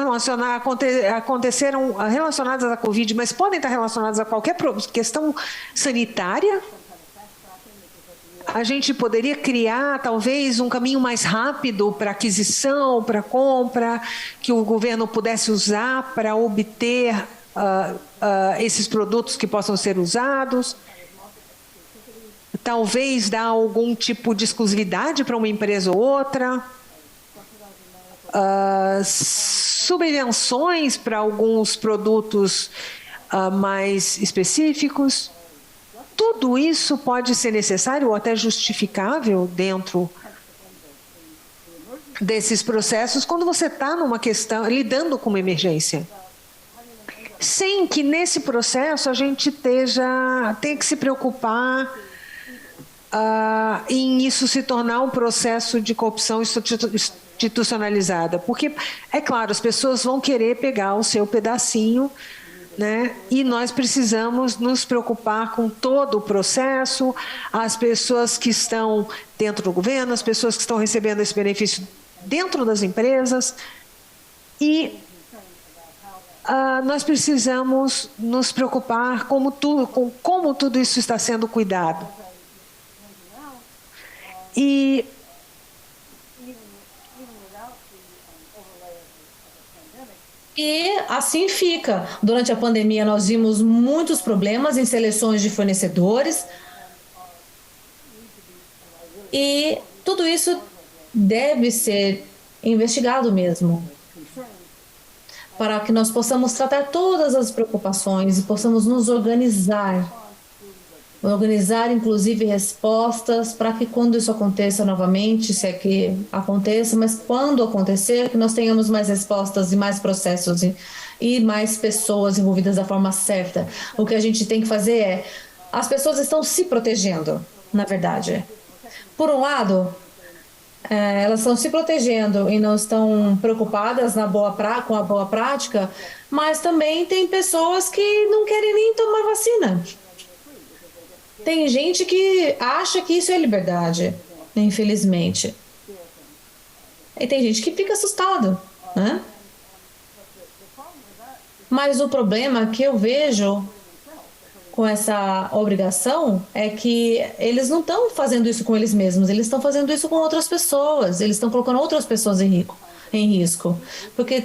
aconteceram relacionadas à Covid, mas podem estar relacionadas a qualquer questão sanitária. A gente poderia criar, talvez, um caminho mais rápido para aquisição, para compra, que o governo pudesse usar para obter esses produtos que possam ser usados. Talvez dar algum tipo de exclusividade para uma empresa ou outra. Subvenções para alguns produtos mais específicos. Tudo isso pode ser necessário ou até justificável dentro desses processos quando você está numa questão, lidando com uma emergência. Sem que nesse processo a gente tenha que se preocupar em isso se tornar um processo de corrupção institucionalizada. Porque, é claro, as pessoas vão querer pegar o seu pedacinho, né? E nós precisamos nos preocupar com todo o processo, as pessoas que estão dentro do governo, as pessoas que estão recebendo esse benefício dentro das empresas. E nós precisamos nos preocupar com como tudo isso está sendo cuidado. E assim fica. Durante a pandemia, nós vimos muitos problemas em seleções de fornecedores. E tudo isso deve ser investigado mesmo, para que nós possamos tratar todas as preocupações e possamos nos organizar inclusive respostas para que quando isso aconteça novamente, se é que aconteça, mas quando acontecer, que nós tenhamos mais respostas e mais processos e mais pessoas envolvidas da forma certa. O que a gente tem que fazer as pessoas estão se protegendo, na verdade. Por um lado, elas estão se protegendo e não estão preocupadas com a boa prática, mas também tem pessoas que não querem nem tomar vacina. Tem gente que acha que isso é liberdade, infelizmente. E tem gente que fica assustado, né? Mas o problema que eu vejo com essa obrigação é que eles não estão fazendo isso com eles mesmos, eles estão fazendo isso com outras pessoas, eles estão colocando outras pessoas em risco. Porque,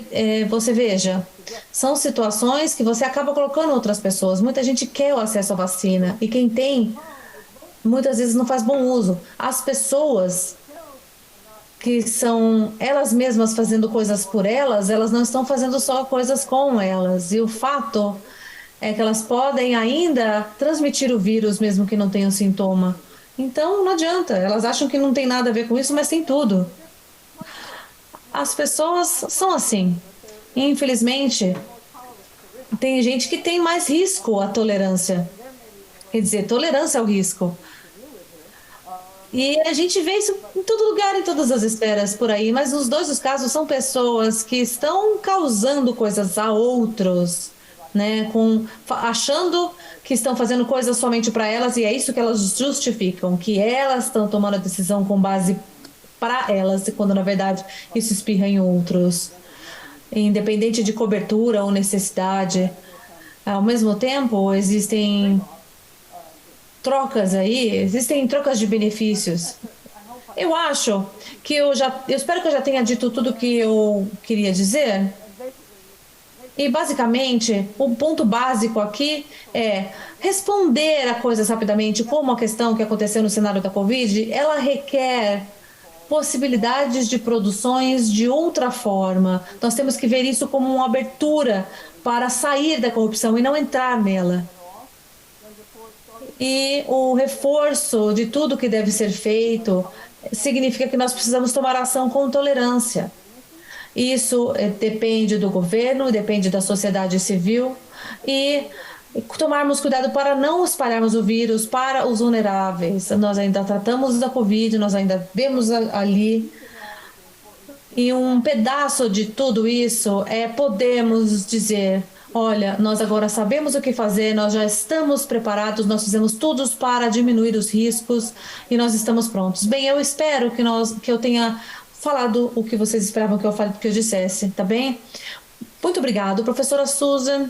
você veja, são situações que você acaba colocando outras pessoas. Muita gente quer o acesso à vacina e quem tem, muitas vezes não faz bom uso. As pessoas que são elas mesmas fazendo coisas por elas não estão fazendo só coisas com elas. E o fato é que elas podem ainda transmitir o vírus mesmo que não tenham sintoma. Então, não adianta. Elas acham que não tem nada a ver com isso, mas tem tudo. As pessoas são assim. Infelizmente, tem gente que tem mais risco à tolerância. Quer dizer, tolerância ao risco. E a gente vê isso em todo lugar, em todas as esferas por aí, mas nos dois casos são pessoas que estão causando coisas a outros, né, achando que estão fazendo coisas somente para elas, e é isso que elas justificam, que elas estão tomando a decisão com base para elas, quando na verdade isso espirra em outros, independente de cobertura ou necessidade. Ao mesmo tempo, existem trocas de benefícios. Eu acho que eu espero que eu já tenha dito tudo o que eu queria dizer. E, basicamente, o ponto básico aqui é responder a coisas rapidamente, como a questão que aconteceu no cenário da Covid, ela requer possibilidades de produções de outra forma. Nós temos que ver isso como uma abertura para sair da corrupção e não entrar nela. E o reforço de tudo que deve ser feito significa que nós precisamos tomar ação com tolerância. Isso depende do governo, depende da sociedade civil e tomarmos cuidado para não espalharmos o vírus para os vulneráveis. Nós ainda tratamos da Covid, nós ainda vemos ali. E um pedaço de tudo isso é podemos dizer, olha, nós agora sabemos o que fazer, nós já estamos preparados, nós fizemos tudo para diminuir os riscos e nós estamos prontos. Bem, eu espero que eu tenha falado o que vocês esperavam que eu dissesse, tá bem? Muito obrigado, professora Susan.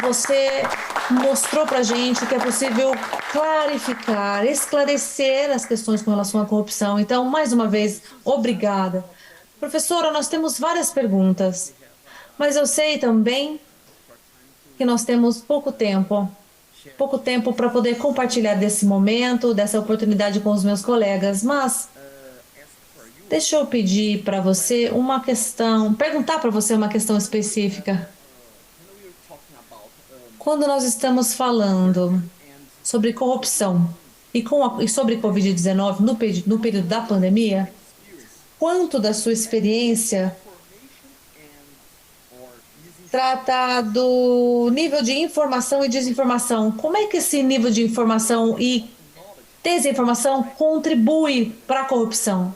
Você mostrou para a gente que é possível clarificar, esclarecer as questões com relação à corrupção. Então, mais uma vez, obrigada. Professora, nós temos várias perguntas, mas eu sei também que nós temos pouco tempo para poder compartilhar desse momento, dessa oportunidade com os meus colegas, mas deixa eu pedir para você uma questão, perguntar para você uma questão específica. Quando nós estamos falando sobre corrupção e sobre Covid-19 no período da pandemia, quanto da sua experiência trata do nível de informação e desinformação? Como é que esse nível de informação e desinformação contribui para a corrupção?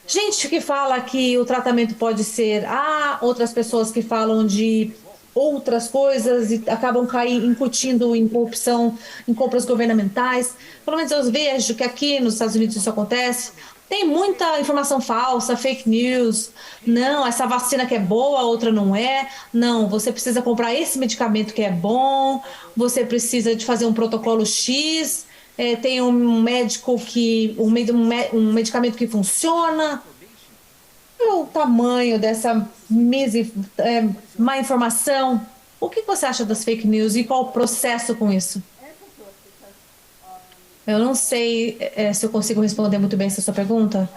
Gente que fala que o tratamento pode ser A, outras pessoas que falam de outras coisas e acabam incutindo em corrupção, em compras governamentais. Pelo menos eu vejo que aqui nos Estados Unidos isso acontece. Tem muita informação falsa, fake news. Não, essa vacina que é boa, a outra não é. Não, você precisa comprar esse medicamento que é bom, você precisa de fazer um protocolo X, tem um médico que um medicamento que funciona. Qual é o tamanho dessa má informação? O que você acha das fake news e qual o processo com isso? Eu não sei se eu consigo responder muito bem essa sua pergunta.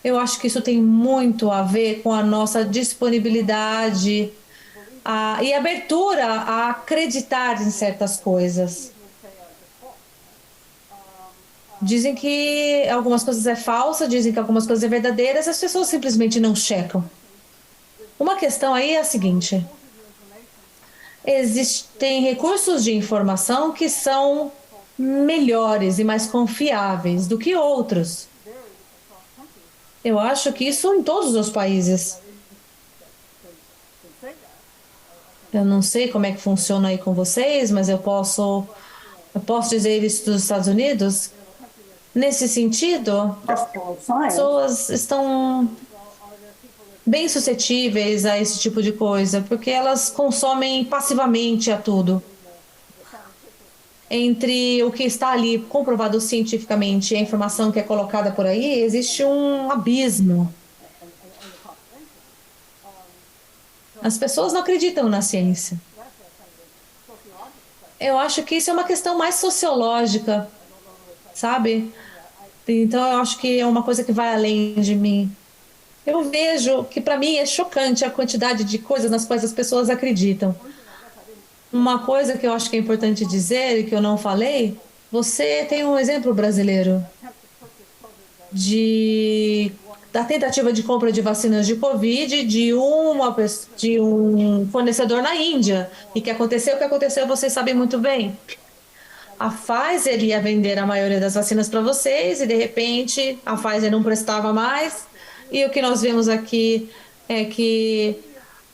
Eu acho que isso tem muito a ver com a nossa disponibilidade e abertura a acreditar em certas coisas. Dizem que algumas coisas é falsa, dizem que algumas coisas é verdadeiras, as pessoas simplesmente não checam. Uma questão aí é a seguinte: existem recursos de informação que são melhores e mais confiáveis do que outros. Eu acho que isso em todos os países. Eu não sei como é que funciona aí com vocês, mas eu posso dizer isso dos Estados Unidos. Nesse sentido, as pessoas estão bem suscetíveis a esse tipo de coisa, porque elas consomem passivamente a tudo. Entre o que está ali comprovado cientificamente e a informação que é colocada por aí, existe um abismo. As pessoas não acreditam na ciência. Eu acho que isso é uma questão mais sociológica, sabe? Então, eu acho que é uma coisa que vai além de mim. Eu vejo que, para mim, é chocante a quantidade de coisas nas quais as pessoas acreditam. Uma coisa que eu acho que é importante dizer e que eu não falei, você tem um exemplo brasileiro da tentativa de compra de vacinas de Covid de um fornecedor na Índia. E o que aconteceu, vocês sabem muito bem. A Pfizer ia vender a maioria das vacinas para vocês e, de repente, a Pfizer não prestava mais. E o que nós vemos aqui é que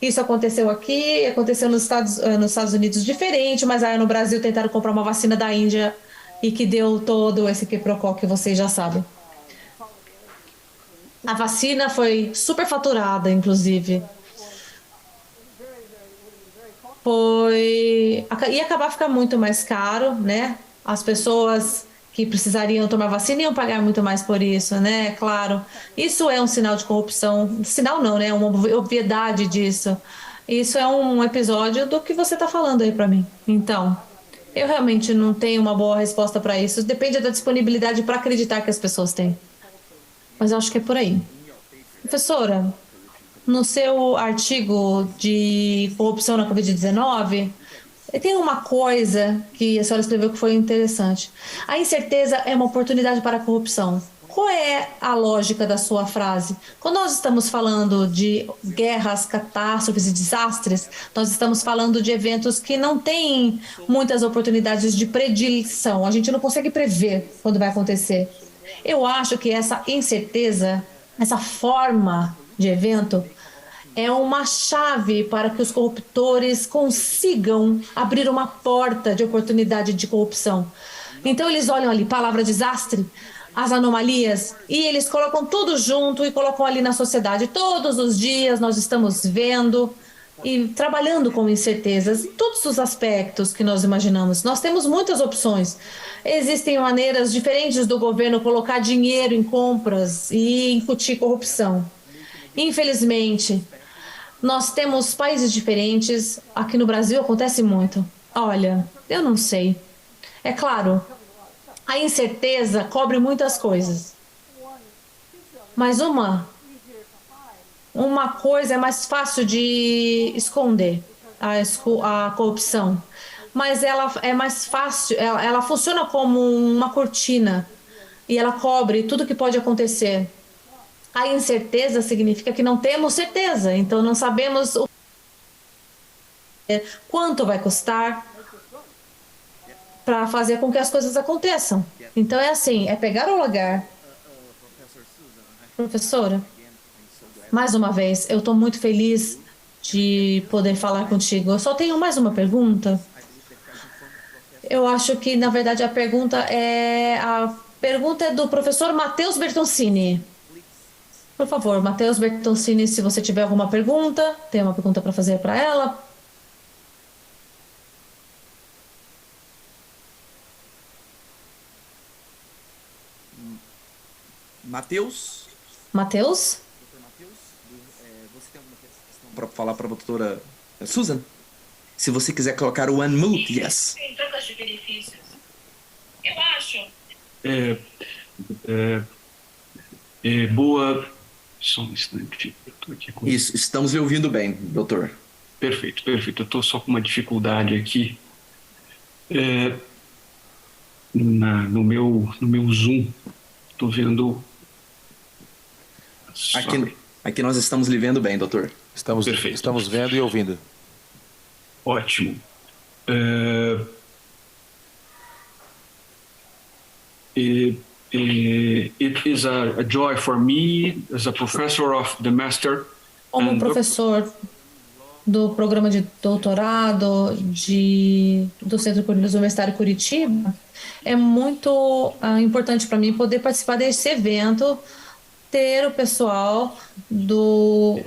isso aconteceu aqui, aconteceu nos Estados Unidos diferente, mas aí no Brasil tentaram comprar uma vacina da Índia e que deu todo esse quiprocó que vocês já sabem. A vacina foi superfaturada, inclusive. Ia acabar ficando muito mais caro, né? As pessoas que precisariam tomar vacina iam pagar muito mais por isso, né? Claro. Isso é um sinal de corrupção. Sinal não, né? Uma obviedade disso. Isso é um episódio do que você está falando aí para mim. Então, eu realmente não tenho uma boa resposta para isso. Depende da disponibilidade para acreditar que as pessoas têm. Mas eu acho que é por aí. Professora, no seu artigo de corrupção na Covid-19, tem uma coisa que a senhora escreveu que foi interessante. A incerteza é uma oportunidade para a corrupção. Qual é a lógica da sua frase? Quando nós estamos falando de guerras, catástrofes e desastres, nós estamos falando de eventos que não têm muitas oportunidades de predição. A gente não consegue prever quando vai acontecer. Eu acho que essa incerteza, essa forma de evento, é uma chave para que os corruptores consigam abrir uma porta de oportunidade de corrupção. Então eles olham ali, palavra desastre, as anomalias, e eles colocam tudo junto e colocam ali na sociedade. Todos os dias nós estamos vendo e trabalhando com incertezas em todos os aspectos que nós imaginamos. Nós temos muitas opções. Existem maneiras diferentes do governo colocar dinheiro em compras e incutir corrupção. Infelizmente, nós temos países diferentes. Aqui no Brasil acontece muito. Olha, eu não sei. É claro, a incerteza cobre muitas coisas. Mas uma coisa é mais fácil de esconder, a corrupção. Mas ela é mais fácil, ela funciona como uma cortina e ela cobre tudo que pode acontecer. A incerteza significa que não temos certeza, então não sabemos quanto vai custar para fazer com que as coisas aconteçam. Então é assim, é pegar o lugar. Professora, mais uma vez, eu estou muito feliz de poder falar contigo. Eu só tenho mais uma pergunta. Eu acho que, na verdade, a pergunta é do professor Matheus Bertoncini. Por favor, Matheus Bertoncini, se você tiver alguma pergunta, tem uma pergunta para fazer para ela. Matheus? Matheus? Você tem alguma questão para falar para a doutora Susan? Se você quiser colocar o unmute, yes. Tem trocas de benefícios. Eu acho. Boa. Só um instante. Eu tô aqui com... Isso, estamos lhe ouvindo bem, doutor. Perfeito. Eu estou só com uma dificuldade aqui. No meu Zoom, estou vendo... Aqui nós estamos lhe vendo bem, doutor. Estamos vendo e ouvindo. Ótimo. It is a joy for me as a professor of the master. Como professor do programa de doutorado do Centro Universitário Curitiba, é muito importante para mim poder participar desse evento, ter o pessoal do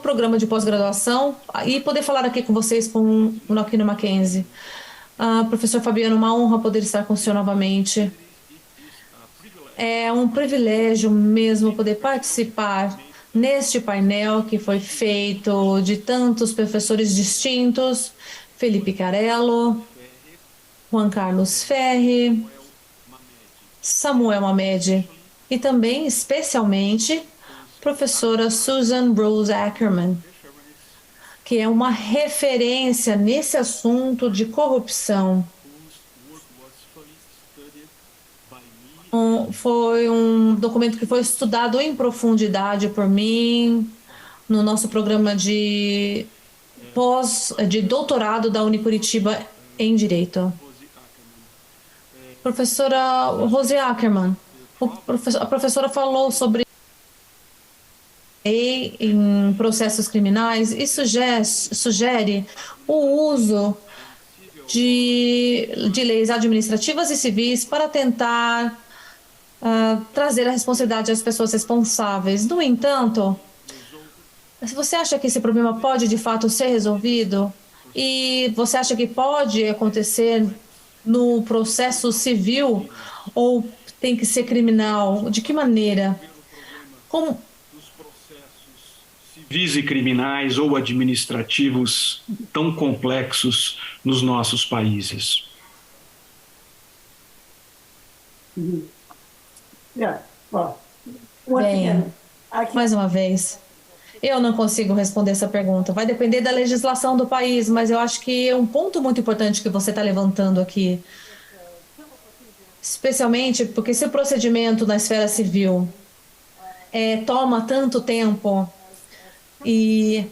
programa de pós-graduação e poder falar aqui com vocês aqui no Mackenzie. Professor Fabiano, uma honra poder estar com o senhor novamente. É um privilégio mesmo poder participar neste painel que foi feito de tantos professores distintos, Felipe Carello, Juan Carlos Ferri, Samuel Mamed e também, especialmente, professora Susan Rose Ackerman, que é uma referência nesse assunto de corrupção. Foi um documento que foi estudado em profundidade por mim no nosso programa de doutorado da Unicuritiba em Direito. Professora Rose Ackerman, a professora falou sobre em processos criminais e sugere o uso de leis administrativas e civis para tentar trazer a responsabilidade às pessoas responsáveis. No entanto, você acha que esse problema pode de fato ser resolvido? E você acha que pode acontecer no processo civil ou tem que ser criminal? De que maneira? Como? Civis e criminais ou administrativos tão complexos nos nossos países. Bem, mais uma vez, eu não consigo responder essa pergunta. Vai depender da legislação do país, mas eu acho que é um ponto muito importante que você está levantando aqui. Especialmente porque se o procedimento na esfera civil toma tanto tempo e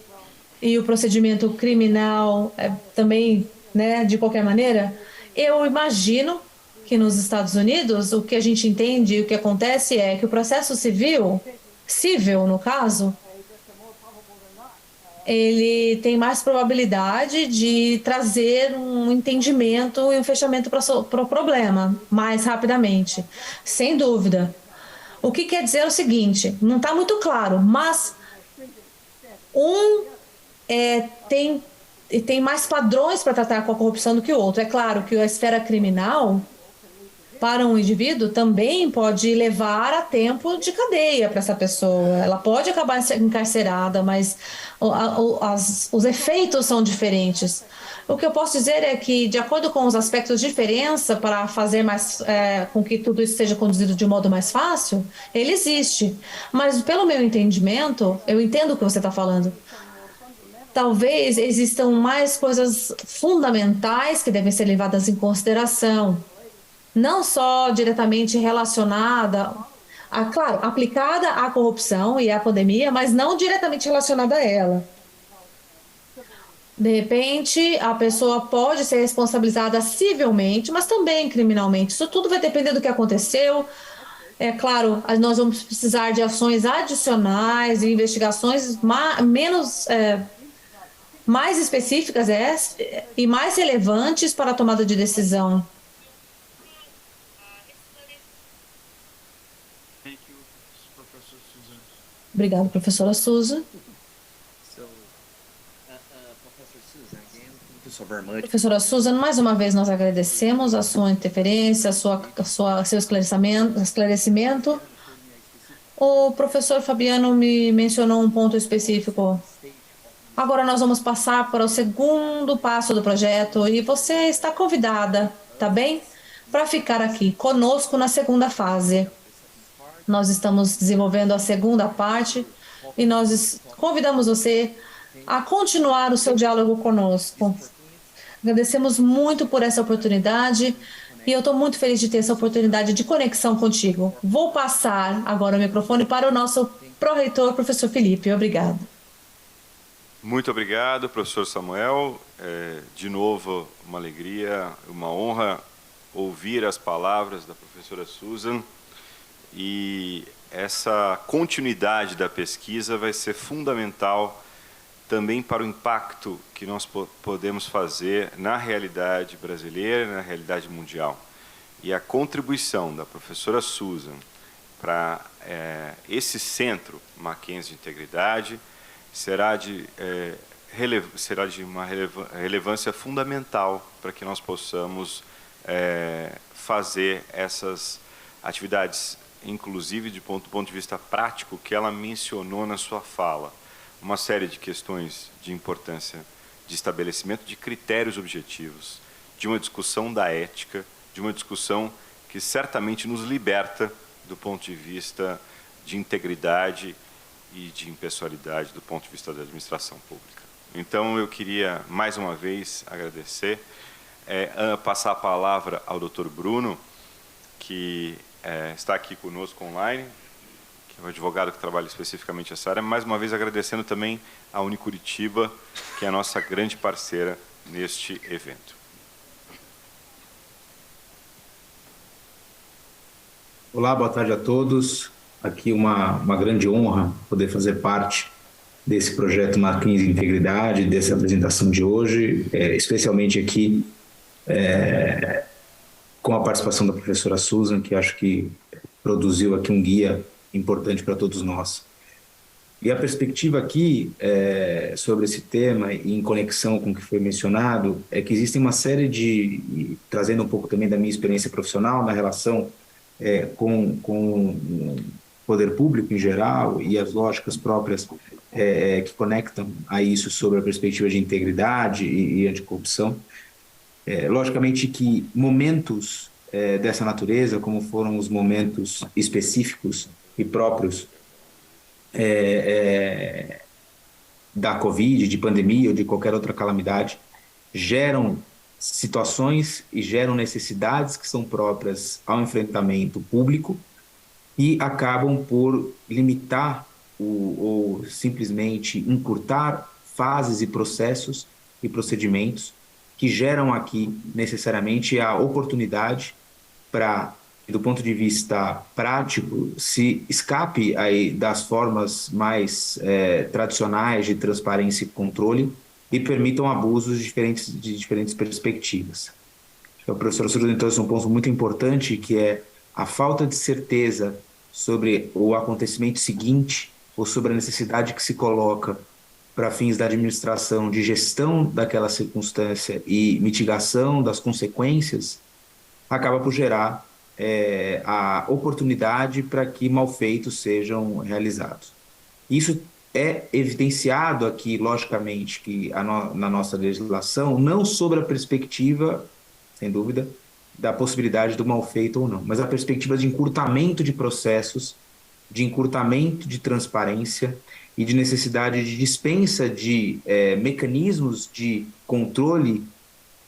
o procedimento criminal também, né, de qualquer maneira, eu imagino que nos Estados Unidos o que a gente entende e o que acontece é que o processo civil no caso, ele tem mais probabilidade de trazer um entendimento e um fechamento para o problema mais rapidamente, sem dúvida. O que quer dizer é o seguinte, não está muito claro, mas tem mais padrões para tratar com a corrupção do que o outro. É claro que a esfera criminal, para um indivíduo, também pode levar a tempo de cadeia para essa pessoa. Ela pode acabar encarcerada, mas os efeitos são diferentes. O que eu posso dizer é que, de acordo com os aspectos de diferença, para fazer mais com que tudo isso seja conduzido de modo mais fácil, ele existe. Mas, pelo meu entendimento, eu entendo o que você está falando. Talvez existam mais coisas fundamentais que devem ser levadas em consideração. Não só diretamente relacionada, claro, aplicada à corrupção e à pandemia, mas não diretamente relacionada a ela. De repente, a pessoa pode ser responsabilizada civilmente, mas também criminalmente. Isso tudo vai depender do que aconteceu. É claro, nós vamos precisar de ações adicionais e investigações mais específicas e mais relevantes para a tomada de decisão. Obrigada, professora Susan. Professora Susan, mais uma vez nós agradecemos a sua interferência, seu esclarecimento. O professor Fabiano me mencionou um ponto específico. Agora nós vamos passar para o segundo passo do projeto e você está convidada, tá bem? Para ficar aqui conosco na segunda fase. Nós estamos desenvolvendo a segunda parte e nós convidamos você a continuar o seu diálogo conosco. Agradecemos muito por essa oportunidade e eu estou muito feliz de ter essa oportunidade de conexão contigo. Vou passar agora o microfone para o nosso pró-reitor, professor Felipe. Obrigado. Muito obrigado, professor Samuel. De novo, uma alegria, uma honra ouvir as palavras da professora Susan. E essa continuidade da pesquisa vai ser fundamental também para o impacto que nós podemos fazer na realidade brasileira e na realidade mundial. E a contribuição da professora Susan para esse centro Mackenzie de Integridade será de uma relevância fundamental para que nós possamos fazer essas atividades, inclusive do ponto de vista prático, que ela mencionou na sua fala. Uma série de questões de importância de estabelecimento de critérios objetivos, de uma discussão da ética, de uma discussão que certamente nos liberta do ponto de vista de integridade e de impessoalidade do ponto de vista da administração pública. Então, eu queria, mais uma vez, agradecer, passar a palavra ao Dr. Bruno, que está aqui conosco online, que é o advogado que trabalha especificamente essa área, mais uma vez agradecendo também a Unicuritiba, que é a nossa grande parceira neste evento. Olá, boa tarde a todos. Aqui uma grande honra poder fazer parte desse projeto Mackenzie Integridade, dessa apresentação de hoje, especialmente aqui com a participação da professora Susan, que acho que produziu aqui um guia importante para todos nós. E a perspectiva aqui sobre esse tema, e em conexão com o que foi mencionado, é que existem uma série de, trazendo um pouco também da minha experiência profissional na relação com o poder público em geral e as lógicas próprias que conectam a isso sobre a perspectiva de integridade e anticorrupção. Logicamente que momentos dessa natureza, como foram os momentos específicos e próprios da Covid, de pandemia ou de qualquer outra calamidade, geram situações e geram necessidades que são próprias ao enfrentamento público e acabam por limitar ou simplesmente encurtar fases e processos e procedimentos que geram aqui necessariamente a oportunidade para, do ponto de vista prático, se escape aí das formas mais tradicionais de transparência e controle e permitam abusos de diferentes perspectivas. O professor Suruda trouxe um ponto muito importante, que é a falta de certeza sobre o acontecimento seguinte ou sobre a necessidade que se coloca para fins da administração, de gestão daquela circunstância e mitigação das consequências, acaba por gerar a oportunidade para que malfeitos sejam realizados. Isso é evidenciado aqui, logicamente, que na nossa legislação, não sobre a perspectiva, sem dúvida, da possibilidade do malfeito ou não, mas a perspectiva de encurtamento de processos, de encurtamento de transparência e de necessidade de dispensa de mecanismos de controle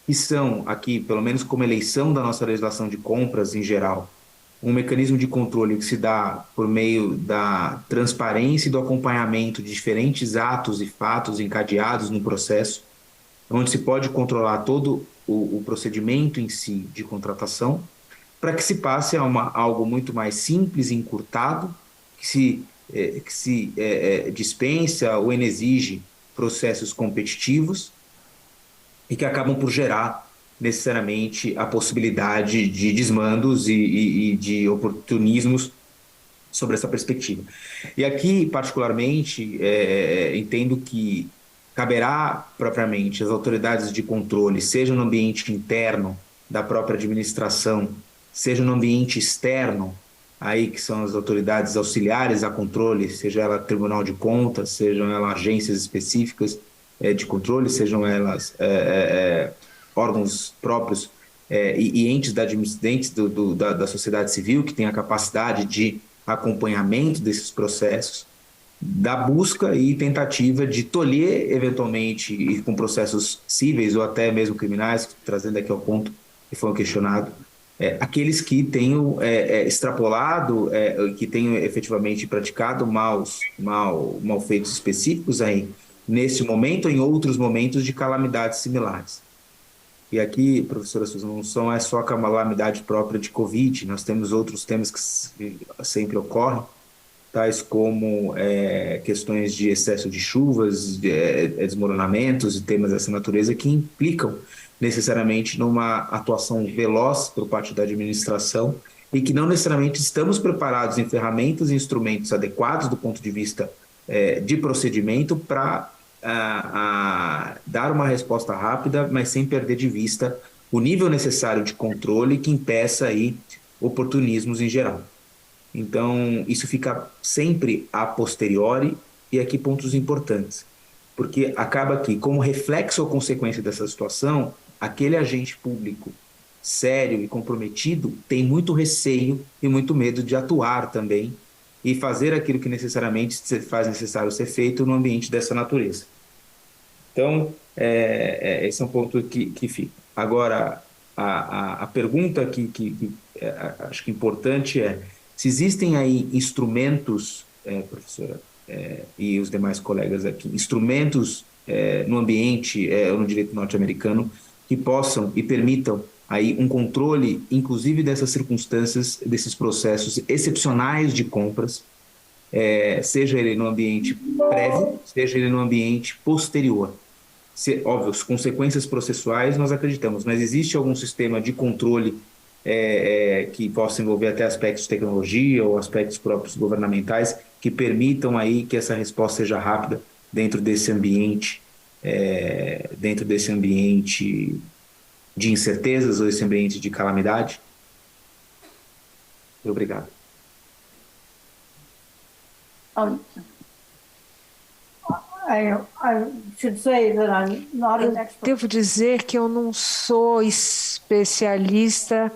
que são aqui, pelo menos como eleição da nossa legislação de compras em geral, um mecanismo de controle que se dá por meio da transparência e do acompanhamento de diferentes atos e fatos encadeados no processo, onde se pode controlar todo o procedimento em si de contratação, para que se passe a algo muito mais simples e encurtado, que se dispensa ou inexige processos competitivos e que acabam por gerar necessariamente a possibilidade de desmandos e de oportunismos sobre essa perspectiva. E aqui, particularmente, entendo que caberá propriamente às autoridades de controle, seja no ambiente interno da própria administração, seja no ambiente externo, aí que são as autoridades auxiliares a controle, seja ela Tribunal de Contas, sejam elas agências específicas de controle, sejam elas órgãos próprios e entes da sociedade civil que têm a capacidade de acompanhamento desses processos, da busca e tentativa de tolher, eventualmente, e com processos cíveis ou até mesmo criminais, trazendo aqui ao ponto que foi questionado, aqueles que tenham extrapolado, que tenham efetivamente praticado malfeitos específicos aí, nesse momento ou em outros momentos de calamidades similares. E aqui, professora Susan, não é só a calamidade própria de Covid, nós temos outros temas que sempre ocorrem, tais como questões de excesso de chuvas, desmoronamentos e temas dessa natureza que implicam necessariamente numa atuação veloz por parte da administração e que não necessariamente estamos preparados em ferramentas e instrumentos adequados do ponto de vista de procedimento para dar uma resposta rápida, mas sem perder de vista o nível necessário de controle que impeça aí oportunismos em geral. Então, isso fica sempre a posteriori, e aqui pontos importantes, porque acaba que, como reflexo ou consequência dessa situação, aquele agente público sério e comprometido tem muito receio e muito medo de atuar também e fazer aquilo que necessariamente se faz necessário ser feito no ambiente dessa natureza. Então, esse é um ponto que fica. Agora, a pergunta que acho que importante é se existem aí instrumentos, professora, e os demais colegas aqui, instrumentos no ambiente ou no direito norte-americano que possam e permitam aí um controle, inclusive dessas circunstâncias, desses processos excepcionais de compras, seja ele no ambiente prévio, seja ele no ambiente posterior. Óbvio, as consequências processuais nós acreditamos, mas existe algum sistema de controle que possam envolver até aspectos de tecnologia ou aspectos próprios governamentais que permitam aí que essa resposta seja rápida dentro desse ambiente de incertezas ou esse ambiente de calamidade? Obrigado. Devo dizer que eu não sou especialista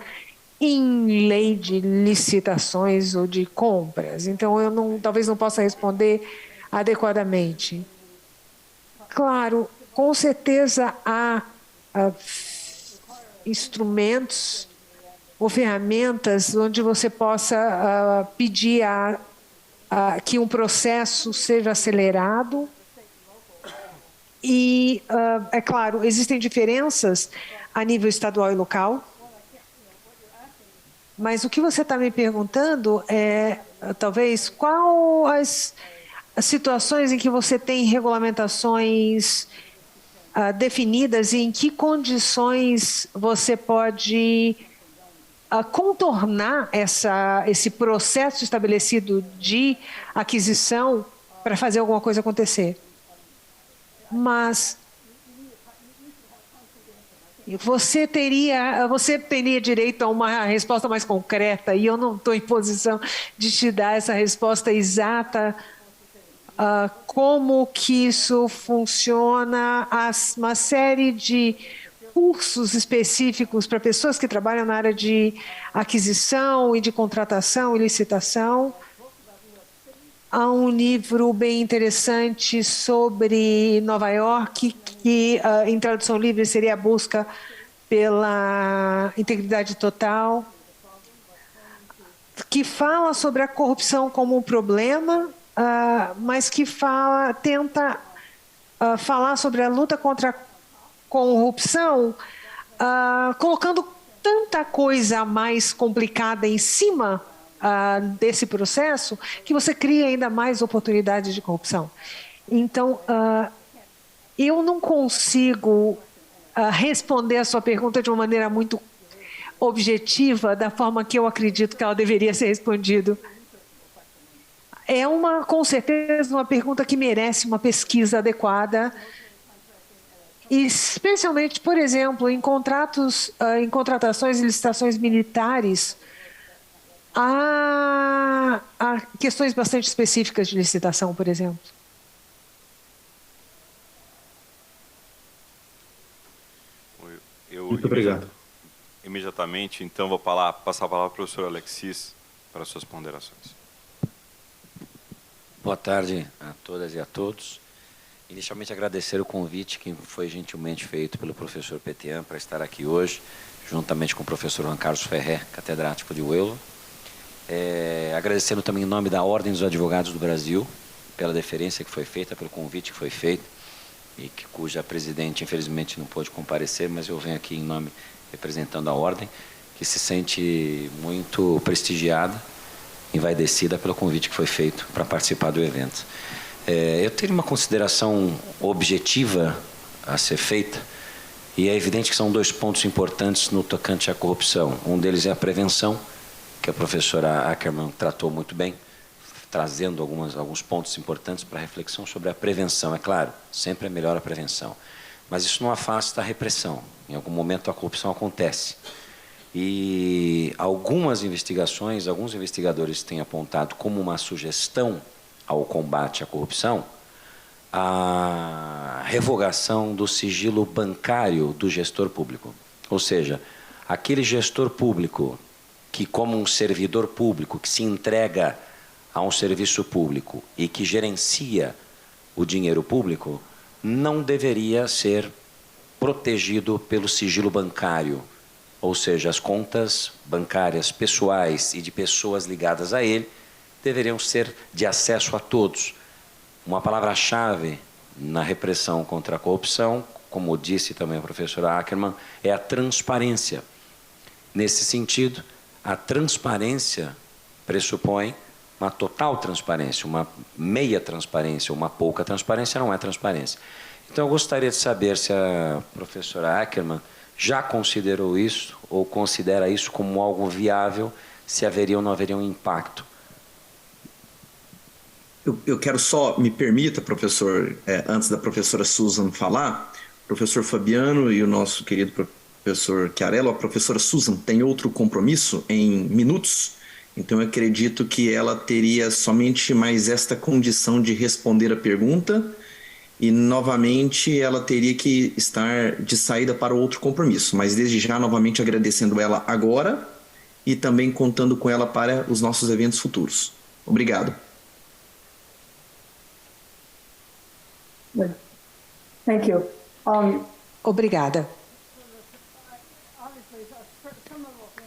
em lei de licitações ou de compras, então eu talvez não possa responder adequadamente. Claro, com certeza há instrumentos ou ferramentas onde você possa pedir que um processo seja acelerado. E, é claro, existem diferenças a nível estadual e local, mas o que você está me perguntando é, talvez, quais as situações em que você tem regulamentações definidas e em que condições você pode contornar esse processo estabelecido de aquisição para fazer alguma coisa acontecer. Mas você teria direito a uma resposta mais concreta e eu não estou em posição de te dar essa resposta exata, como que isso funciona, uma série de cursos específicos para pessoas que trabalham na área de aquisição e de contratação e licitação. Há um livro bem interessante sobre Nova York, que em tradução livre seria a busca pela integridade total, que fala sobre a corrupção como um problema, mas que tenta falar sobre a luta contra a corrupção, colocando tanta coisa mais complicada em cima desse processo, que você cria ainda mais oportunidades de corrupção. Então, eu não consigo responder a sua pergunta de uma maneira muito objetiva, da forma que eu acredito que ela deveria ser respondida. É com certeza, uma pergunta que merece uma pesquisa adequada, especialmente, por exemplo, em contratações e licitações militares. Há questões bastante específicas de licitação, por exemplo. Muito obrigado. Imediatamente, então, vou passar a palavra para o professor Alexis para suas ponderações. Boa tarde a todas e a todos. Inicialmente, agradecer o convite que foi gentilmente feito pelo professor Petian para estar aqui hoje, juntamente com o professor Juan Carlos Ferrer, catedrático de UELO. Agradecendo também em nome da Ordem dos Advogados do Brasil, pela deferência que foi feita, pelo convite que foi feito, e cuja presidente, infelizmente, não pôde comparecer, mas eu venho aqui em nome, representando a Ordem, que se sente muito prestigiada, envaidecida pelo convite que foi feito para participar do evento. Eu teria uma consideração objetiva a ser feita, e é evidente que são dois pontos importantes no tocante à corrupção. Um deles é a prevenção, que a professora Ackerman tratou muito bem, trazendo alguns pontos importantes para a reflexão sobre a prevenção. É claro, sempre é melhor a prevenção, mas isso não afasta a repressão. Em algum momento a corrupção acontece. E algumas investigações, alguns investigadores têm apontado como uma sugestão ao combate à corrupção a revogação do sigilo bancário do gestor público. Ou seja, aquele gestor público que, como um servidor público, que se entrega a um serviço público e que gerencia o dinheiro público, não deveria ser protegido pelo sigilo bancário, ou seja, as contas bancárias pessoais e de pessoas ligadas a ele deveriam ser de acesso a todos. Uma palavra-chave na repressão contra a corrupção, como disse também a professora Ackerman, é a transparência. Nesse sentido, a transparência pressupõe uma total transparência, uma meia transparência, uma pouca transparência não é transparência. Então, eu gostaria de saber se a professora Ackerman já considerou isso ou considera isso como algo viável, se haveria ou não haveria um impacto? Eu quero só, me permita, professor, antes da professora Susan falar, o professor Fabiano e o nosso querido professor Chiarello, a professora Susan tem outro compromisso em minutos, então eu acredito que ela teria somente mais esta condição de responder a pergunta e, novamente, ela teria que estar de saída para outro compromisso, mas desde já, novamente, agradecendo ela agora e também contando com ela para os nossos eventos futuros. Obrigado. Thank you. Obrigada.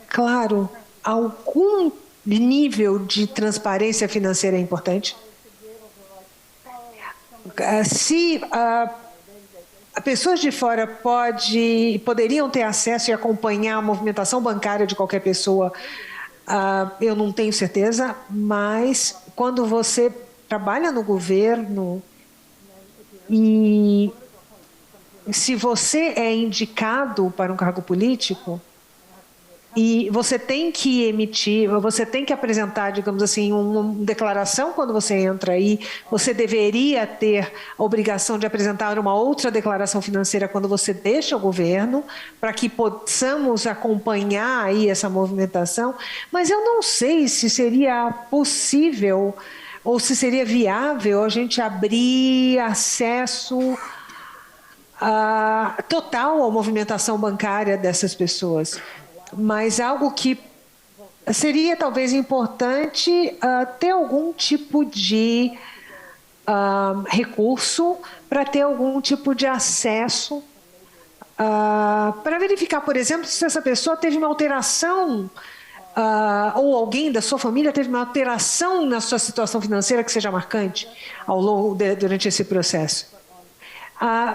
Claro, algum nível de transparência financeira é importante. Se pessoas de fora poderiam ter acesso e acompanhar a movimentação bancária de qualquer pessoa, eu não tenho certeza, mas quando você trabalha no governo e se você é indicado para um cargo político e você tem que emitir, você tem que apresentar, digamos assim, uma declaração quando você entra aí, você deveria ter a obrigação de apresentar uma outra declaração financeira quando você deixa o governo, para que possamos acompanhar aí essa movimentação, mas eu não sei se seria possível ou se seria viável a gente abrir acesso total à movimentação bancária dessas pessoas. Mas algo que seria talvez importante ter algum tipo de recurso para ter algum tipo de acesso para verificar, por exemplo, se essa pessoa teve uma alteração ou alguém da sua família teve uma alteração na sua situação financeira que seja marcante durante esse processo.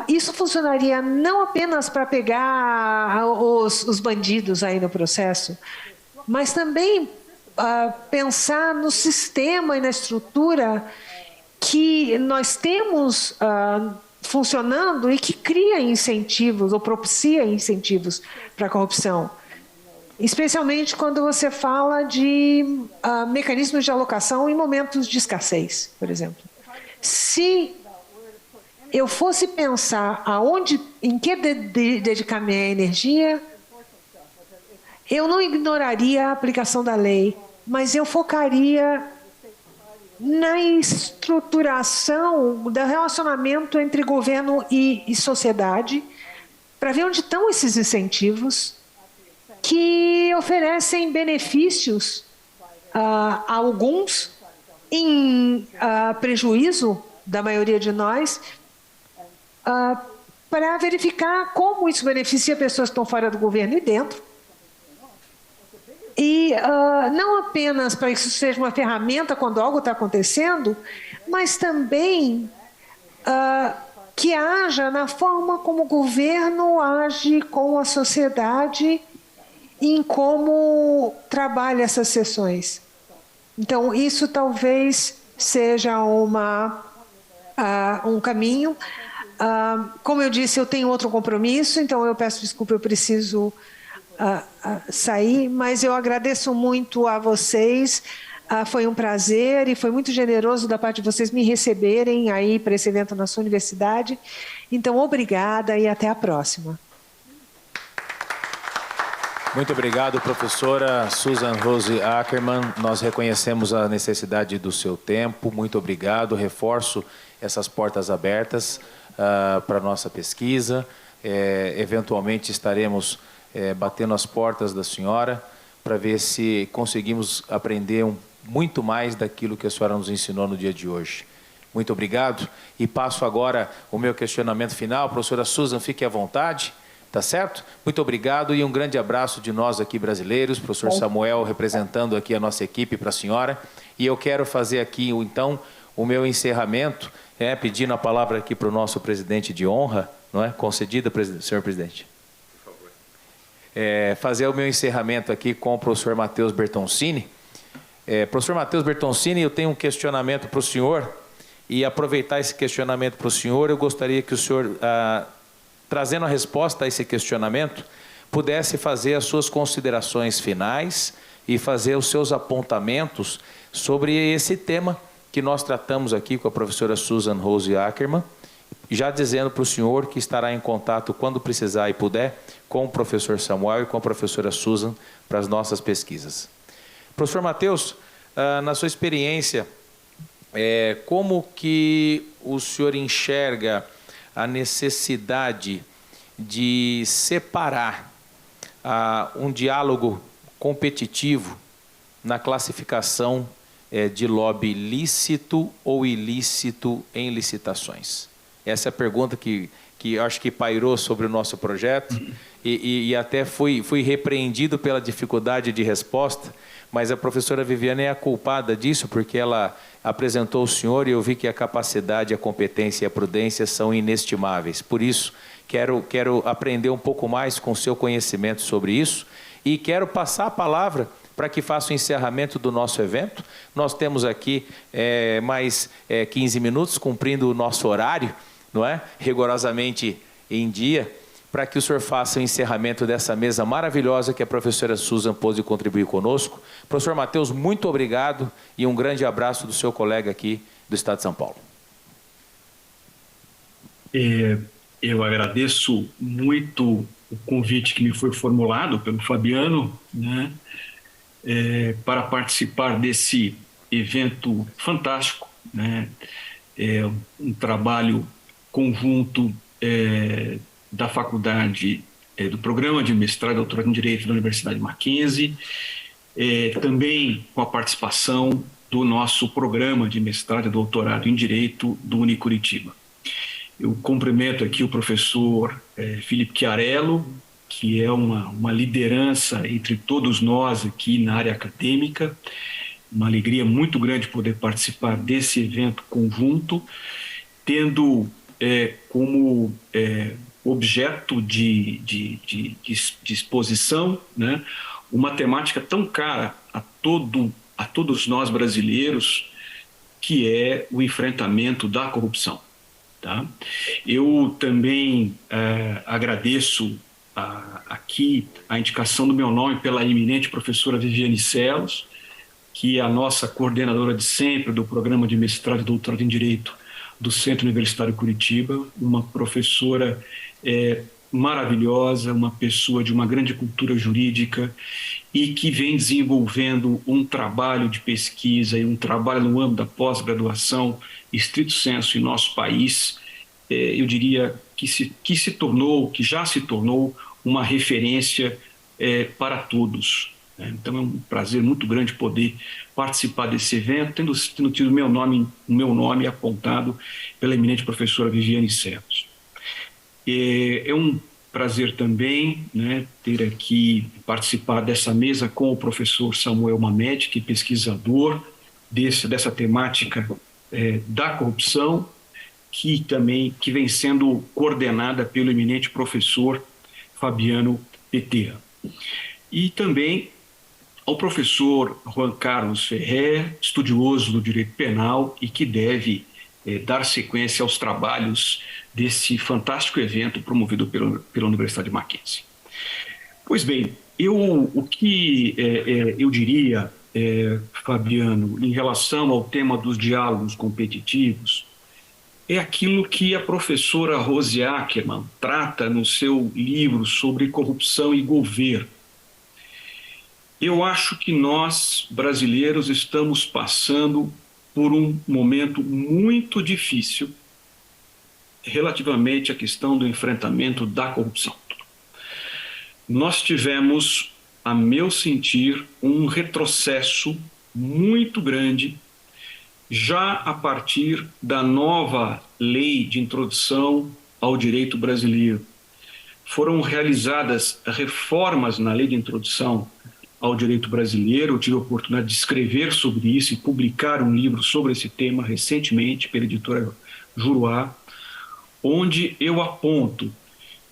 Isso funcionaria não apenas para pegar os bandidos aí no processo, mas também pensar no sistema e na estrutura que nós temos funcionando e que cria incentivos ou propicia incentivos para a corrupção. Especialmente quando você fala de mecanismos de alocação em momentos de escassez, por exemplo. Se eu fosse pensar em que dedicar minha energia, eu não ignoraria a aplicação da lei, mas eu focaria na estruturação do relacionamento entre governo e sociedade, para ver onde estão esses incentivos que oferecem benefícios a alguns em prejuízo da maioria de nós, para verificar como isso beneficia pessoas que estão fora do governo e dentro. E não apenas para que isso seja uma ferramenta quando algo está acontecendo, mas também que haja na forma como o governo age com a sociedade e em como trabalha essas sessões. Então, isso talvez seja um caminho. Como eu disse, eu tenho outro compromisso, então eu peço desculpa, eu preciso sair, mas eu agradeço muito a vocês, foi um prazer e foi muito generoso da parte de vocês me receberem aí para esse evento na sua universidade. Então, obrigada e até a próxima. Muito obrigado, professora Susan Rose Ackerman. Nós reconhecemos a necessidade do seu tempo. Muito obrigado. Reforço essas portas abertas para a nossa pesquisa. Eventualmente estaremos batendo as portas da senhora para ver se conseguimos aprender muito mais daquilo que a senhora nos ensinou no dia de hoje. Muito obrigado. E passo agora o meu questionamento final. Professora Susan, fique à vontade. Tá certo? Muito obrigado e um grande abraço de nós aqui brasileiros, professor Samuel representando aqui a nossa equipe para a senhora. E eu quero fazer aqui, então, o meu encerramento, pedindo a palavra aqui para o nosso presidente de honra, não é? Concedida, senhor presidente. Por favor. Fazer o meu encerramento aqui com o professor Matheus Bertoncini. Professor Matheus Bertoncini, eu tenho um questionamento para o senhor e aproveitar esse questionamento para o senhor, eu gostaria que o senhor... trazendo a resposta a esse questionamento, pudesse fazer as suas considerações finais e fazer os seus apontamentos sobre esse tema que nós tratamos aqui com a professora Susan Rose Ackerman, já dizendo para o senhor que estará em contato, quando precisar e puder, com o professor Samuel e com a professora Susan para as nossas pesquisas. Professor Matheus, na sua experiência, como que o senhor enxerga a necessidade de separar um diálogo competitivo na classificação de lobby lícito ou ilícito em licitações? Essa é a pergunta que acho que pairou sobre o nosso projeto e até fui repreendido pela dificuldade de resposta, mas a professora Viviane é a culpada disso, porque ela apresentou o senhor e eu vi que a capacidade, a competência e a prudência são inestimáveis. Por isso, quero aprender um pouco mais com o seu conhecimento sobre isso e quero passar a palavra para que faça o encerramento do nosso evento. Nós temos aqui mais 15 minutos, cumprindo o nosso horário, não é? Rigorosamente em dia, para que o senhor faça o encerramento dessa mesa maravilhosa que a professora Susan pôde contribuir conosco. Professor Matheus, muito obrigado e um grande abraço do seu colega aqui do Estado de São Paulo. Eu agradeço muito o convite que me foi formulado pelo Fabiano, né, para participar desse evento fantástico, né, um trabalho conjunto da faculdade, do programa de mestrado e doutorado em Direito da Universidade Mackenzie, também com a participação do nosso programa de mestrado e doutorado em Direito do Unicuritiba. Eu cumprimento aqui o professor Felipe Chiarello, que é uma liderança entre todos nós aqui na área acadêmica. Uma alegria muito grande poder participar desse evento conjunto, tendo como objeto de exposição, né, uma temática tão cara a todos nós brasileiros, que é o enfrentamento da corrupção. Tá? Eu também agradeço aqui a indicação do meu nome pela eminente professora Viviane Celos, que é a nossa coordenadora de sempre do programa de mestrado e doutorado em Direito do Centro Universitário Curitiba, uma professora maravilhosa, uma pessoa de uma grande cultura jurídica e que vem desenvolvendo um trabalho de pesquisa e um trabalho no âmbito da pós-graduação estrito sensu em nosso país, eu diria que já se tornou uma referência para todos. Então é um prazer muito grande poder participar desse evento, tendo tido o meu nome apontado pela eminente professora Viviane Celos. É um prazer também, né, ter aqui participar dessa mesa com o professor Samuel Mamed, que é pesquisador dessa temática da corrupção, que vem sendo coordenada pelo eminente professor Fabiano Petera. E também ao professor Juan Carlos Ferrer, estudioso do direito penal e que deve dar sequência aos trabalhos desse fantástico evento promovido pela Universidade Mackenzie. Pois bem, o que eu diria, Fabiano, em relação ao tema dos diálogos competitivos, é aquilo que a professora Rose Ackerman trata no seu livro sobre corrupção e governo. Eu acho que nós, brasileiros, estamos passando por um momento muito difícil relativamente à questão do enfrentamento da corrupção. Nós tivemos, a meu sentir, um retrocesso muito grande já a partir da nova lei de introdução ao direito brasileiro. Foram realizadas reformas na lei de introdução ao direito brasileiro. Eu tive a oportunidade de escrever sobre isso e publicar um livro sobre esse tema recentemente pela editora Juruá, onde eu aponto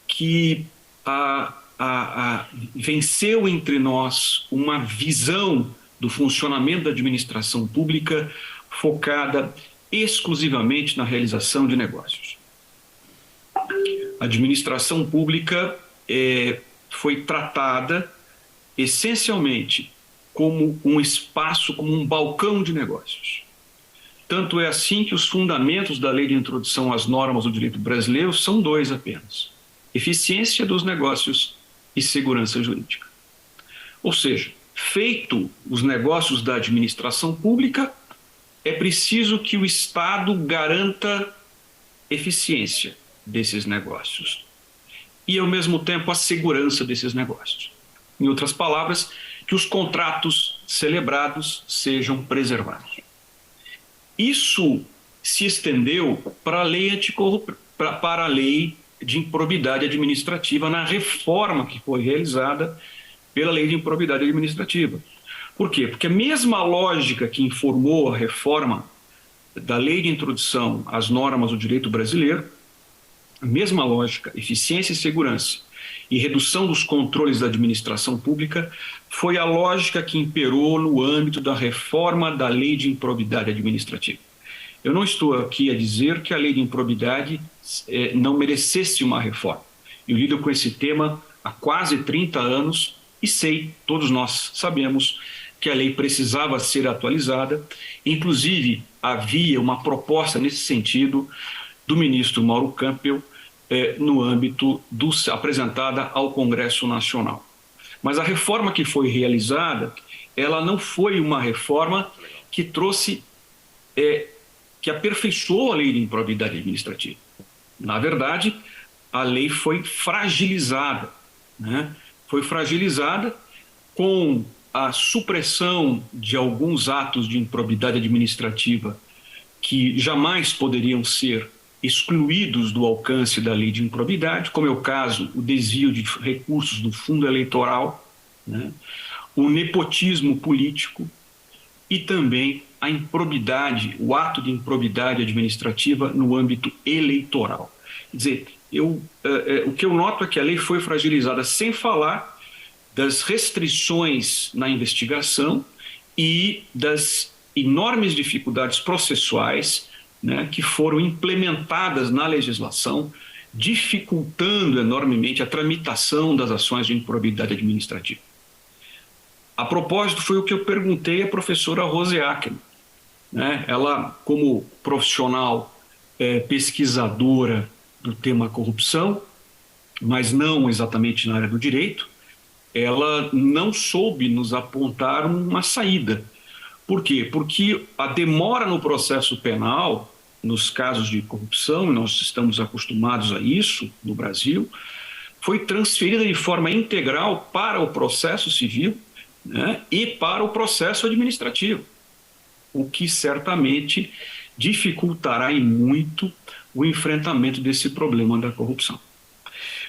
que venceu entre nós uma visão do funcionamento da administração pública focada exclusivamente na realização de negócios. A administração pública foi tratada essencialmente como um espaço, como um balcão de negócios. Tanto é assim que os fundamentos da Lei de Introdução às Normas do Direito Brasileiro são dois apenas: eficiência dos negócios e segurança jurídica. Ou seja, feito os negócios da administração pública, é preciso que o Estado garanta eficiência desses negócios e, ao mesmo tempo, a segurança desses negócios. Em outras palavras, que os contratos celebrados sejam preservados. Isso se estendeu para a lei para a lei de improbidade administrativa na reforma que foi realizada pela lei de improbidade administrativa. Por quê? Porque a mesma lógica que informou a reforma da lei de introdução às normas do direito brasileiro, a mesma lógica, eficiência e segurança e redução dos controles da administração pública, foi a lógica que imperou no âmbito da reforma da lei de improbidade administrativa. Eu não estou aqui a dizer que a lei de improbidade não merecesse uma reforma. Eu lido com esse tema há quase 30 anos e sei, todos nós sabemos, que a lei precisava ser atualizada. Inclusive, havia uma proposta nesse sentido do ministro Mauro Campbell no âmbito apresentada ao Congresso Nacional. Mas a reforma que foi realizada, ela não foi uma reforma que trouxe, que aperfeiçoou a lei de improbidade administrativa. Na verdade, a lei foi fragilizada, né? Foi fragilizada com a supressão de alguns atos de improbidade administrativa que jamais poderiam ser excluídos do alcance da lei de improbidade, como é o caso o desvio de recursos do fundo eleitoral, né? O nepotismo político e também a improbidade, o ato de improbidade administrativa no âmbito eleitoral. Quer dizer, o que eu noto é que a lei foi fragilizada, sem falar das restrições na investigação e das enormes dificuldades processuais, né, que foram implementadas na legislação, dificultando enormemente a tramitação das ações de improbidade administrativa. A propósito, foi o que eu perguntei à professora Rose Ackermann, né? Ela, como profissional pesquisadora do tema corrupção, mas não exatamente na área do direito, ela não soube nos apontar uma saída. Por quê? Porque a demora no processo penal, nos casos de corrupção, e nós estamos acostumados a isso no Brasil, foi transferida de forma integral para o processo civil, né, e para o processo administrativo, o que certamente dificultará e muito o enfrentamento desse problema da corrupção.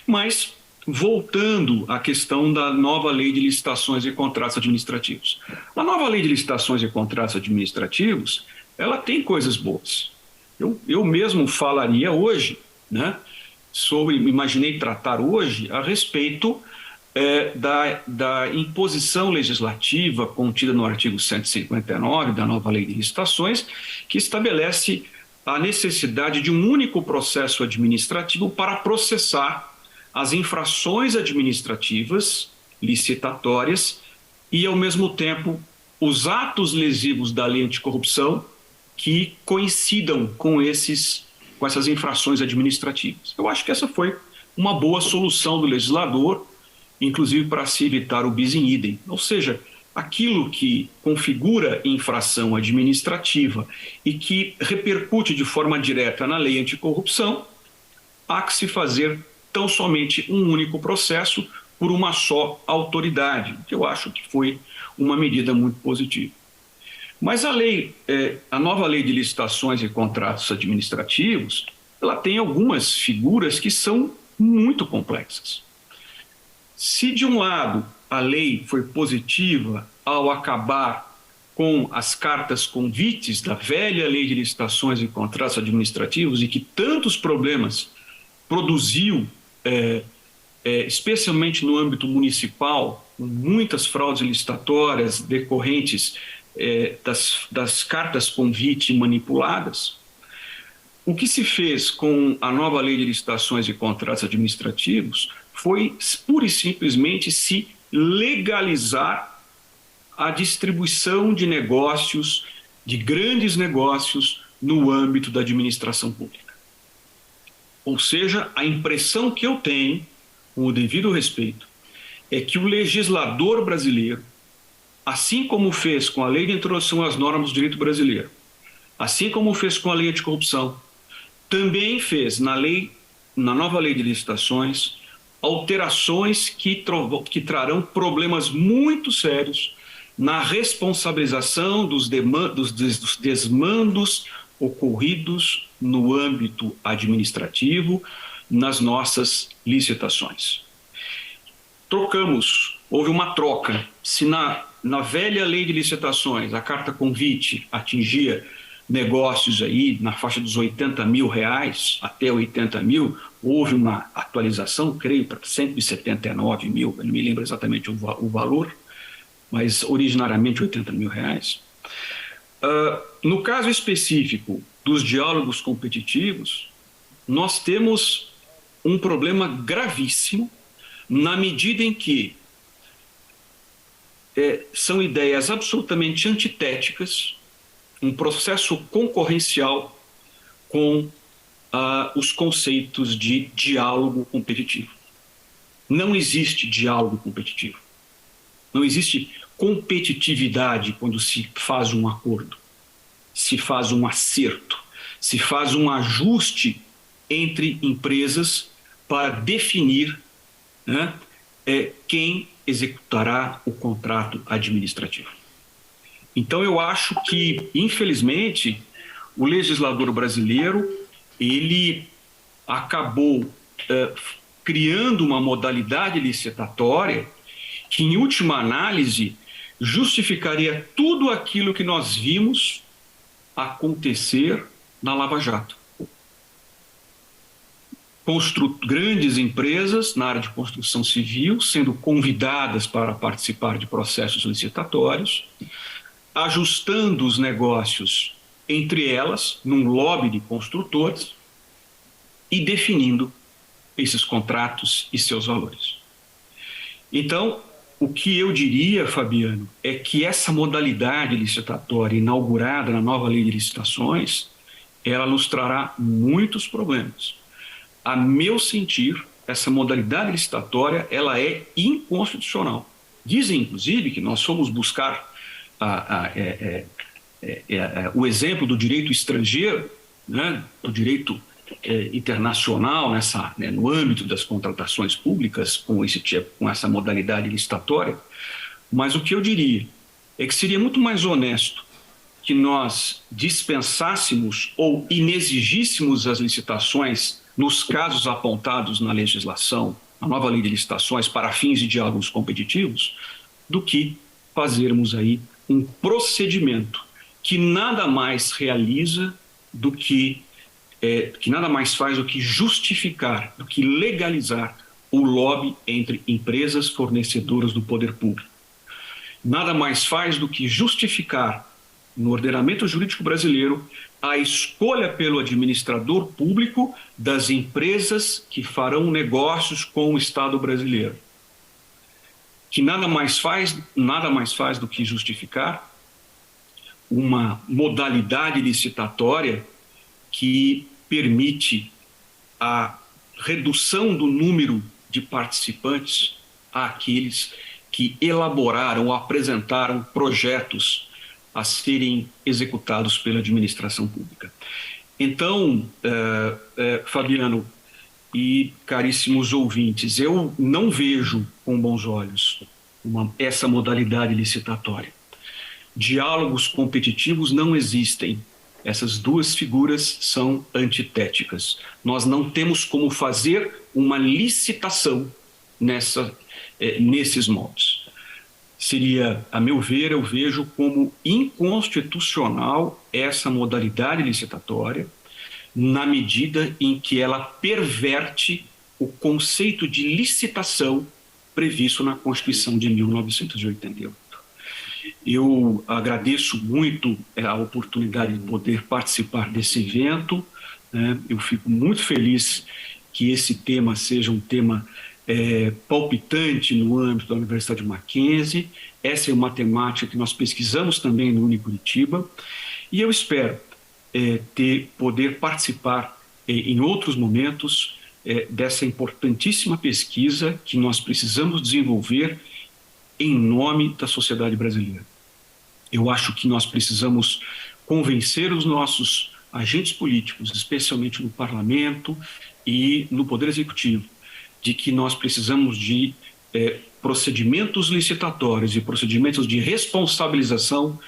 Mas, voltando à questão da nova lei de licitações e contratos administrativos. A nova lei de licitações e contratos administrativos, ela tem coisas boas. Eu mesmo falaria hoje, né, imaginei tratar hoje a respeito da imposição legislativa contida no artigo 159 da nova lei de licitações, que estabelece a necessidade de um único processo administrativo para processar as infrações administrativas licitatórias e, ao mesmo tempo, os atos lesivos da lei anticorrupção que coincidam com essas infrações administrativas. Eu acho que essa foi uma boa solução do legislador, inclusive para se evitar o bis in idem, ou seja, aquilo que configura infração administrativa e que repercute de forma direta na lei anticorrupção, há que se fazer tão somente um único processo por uma só autoridade, que eu acho que foi uma medida muito positiva. Mas a nova lei de licitações e contratos administrativos, ela tem algumas figuras que são muito complexas. Se, de um lado, a lei foi positiva ao acabar com as cartas convites da velha lei de licitações e contratos administrativos e que tantos problemas produziu, especialmente no âmbito municipal, com muitas fraudes licitatórias decorrentes das cartas convite manipuladas, o que se fez com a nova lei de licitações e contratos administrativos foi pura e simplesmente se legalizar a distribuição de negócios, de grandes negócios, no âmbito da administração pública. Ou seja, a impressão que eu tenho, com o devido respeito, é que o legislador brasileiro, assim como fez com a Lei de Introdução às Normas do Direito Brasileiro, assim como fez com a Lei Anticorrupção, também fez na nova Lei de Licitações alterações que trarão problemas muito sérios na responsabilização dos desmandos ocorridos no âmbito administrativo nas nossas licitações. Houve uma troca. Se na velha Lei de Licitações a carta convite atingia negócios aí na faixa dos R$80 mil até 80 mil, houve uma atualização, creio, para 179 mil, eu não me lembro exatamente o valor, mas originariamente R$80 mil. No caso específico dos diálogos competitivos, nós temos um problema gravíssimo na medida em que são ideias absolutamente antitéticas, um processo concorrencial com os conceitos de diálogo competitivo. Não existe diálogo competitivo. Não existe competitividade quando se faz um acordo, se faz um acerto, se faz um ajuste entre empresas para definir, né, quem executará o contrato administrativo. Então, eu acho que, infelizmente, o legislador brasileiro ele acabou criando uma modalidade licitatória que, em última análise, justificaria tudo aquilo que nós vimos acontecer na Lava Jato. Grandes empresas na área de construção civil sendo convidadas para participar de processos licitatórios, ajustando os negócios entre elas, num lobby de construtores, e definindo esses contratos e seus valores. Então, o que eu diria, Fabiano, é que essa modalidade licitatória inaugurada na nova Lei de Licitações, ela nos trará muitos problemas. A meu sentir, essa modalidade licitatória, ela é inconstitucional. Dizem, inclusive, que nós fomos buscar o exemplo do direito estrangeiro, né, do direito internacional no âmbito das contratações públicas com essa modalidade licitatória, mas o que eu diria é que seria muito mais honesto que nós dispensássemos ou inexigíssemos as licitações nos casos apontados na legislação, na nova Lei de Licitações, para fins de diálogos competitivos, do que fazermos aí um procedimento que nada mais realiza do que nada mais faz do que justificar, do que legalizar o lobby entre empresas fornecedoras do poder público. Nada mais faz do que justificar, no ordenamento jurídico brasileiro, a escolha pelo administrador público das empresas que farão negócios com o Estado brasileiro. Que nada mais faz do que justificar uma modalidade licitatória que permite a redução do número de participantes àqueles que elaboraram ou apresentaram projetos a serem executados pela administração pública. Então, Fabiano e caríssimos ouvintes, eu não vejo com bons olhos essa modalidade licitatória. Diálogos competitivos não existem. Essas duas figuras são antitéticas. Nós não temos como fazer uma licitação nesses moldes. Seria, a meu ver, eu vejo como inconstitucional essa modalidade licitatória, na medida em que ela perverte o conceito de licitação previsto na Constituição de 1988. Eu agradeço muito a oportunidade de poder participar desse evento, né? Eu fico muito feliz que esse tema seja um tema palpitante no âmbito da Universidade Mackenzie. Essa é uma temática que nós pesquisamos também no Unicuritiba, e eu espero poder participar em outros momentos dessa importantíssima pesquisa que nós precisamos desenvolver em nome da sociedade brasileira. Eu acho que nós precisamos convencer os nossos agentes políticos, especialmente no parlamento e no Poder Executivo, de que nós precisamos de procedimentos licitatórios e procedimentos de responsabilização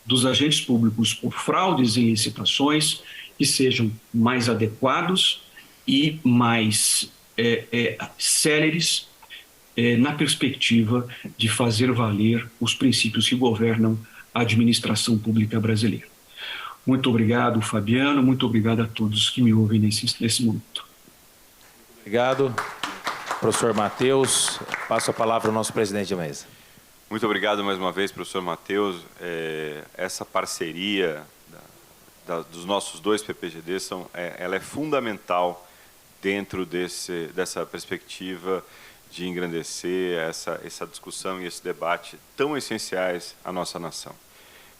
dos agentes públicos por fraudes em licitações que sejam mais adequados e mais céleres na perspectiva de fazer valer os princípios que governam a administração pública brasileira. Muito obrigado, Fabiano, muito obrigado a todos que me ouvem nesse momento. Obrigado. Professor Matheus, passo a palavra ao nosso presidente da mesa. Muito obrigado mais uma vez, professor Matheus. Essa parceria dos nossos dois PPGDs ela é fundamental dentro dessa perspectiva de engrandecer essa discussão e esse debate tão essenciais à nossa nação.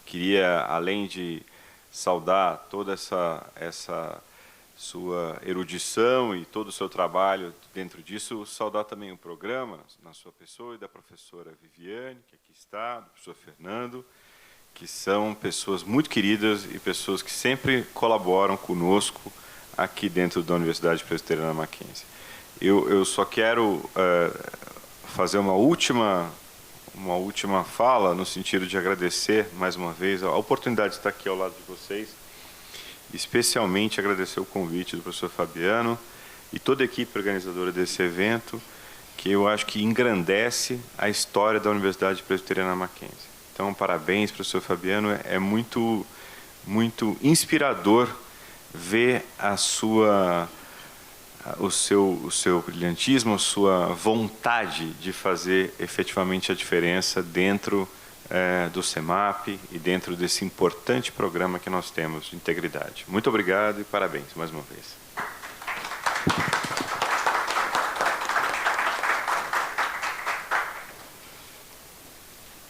Queria, além de saudar toda essa sua erudição e todo o seu trabalho dentro disso, saudar também o programa, na sua pessoa, e da professora Viviane, que aqui está, do professor Fernando, que são pessoas muito queridas e pessoas que sempre colaboram conosco aqui dentro da Universidade Presbiteriana Mackenzie. Eu só quero fazer uma última fala no sentido de agradecer mais uma vez a oportunidade de estar aqui ao lado de vocês, especialmente agradecer o convite do professor Fabiano e toda a equipe organizadora desse evento, que eu acho que engrandece a história da Universidade Presbiteriana Mackenzie. Então, parabéns, professor Fabiano, é muito, muito inspirador ver o seu brilhantismo, a sua vontade de fazer efetivamente a diferença dentro do CEMAP e dentro desse importante programa que nós temos de integridade. Muito obrigado e parabéns mais uma vez.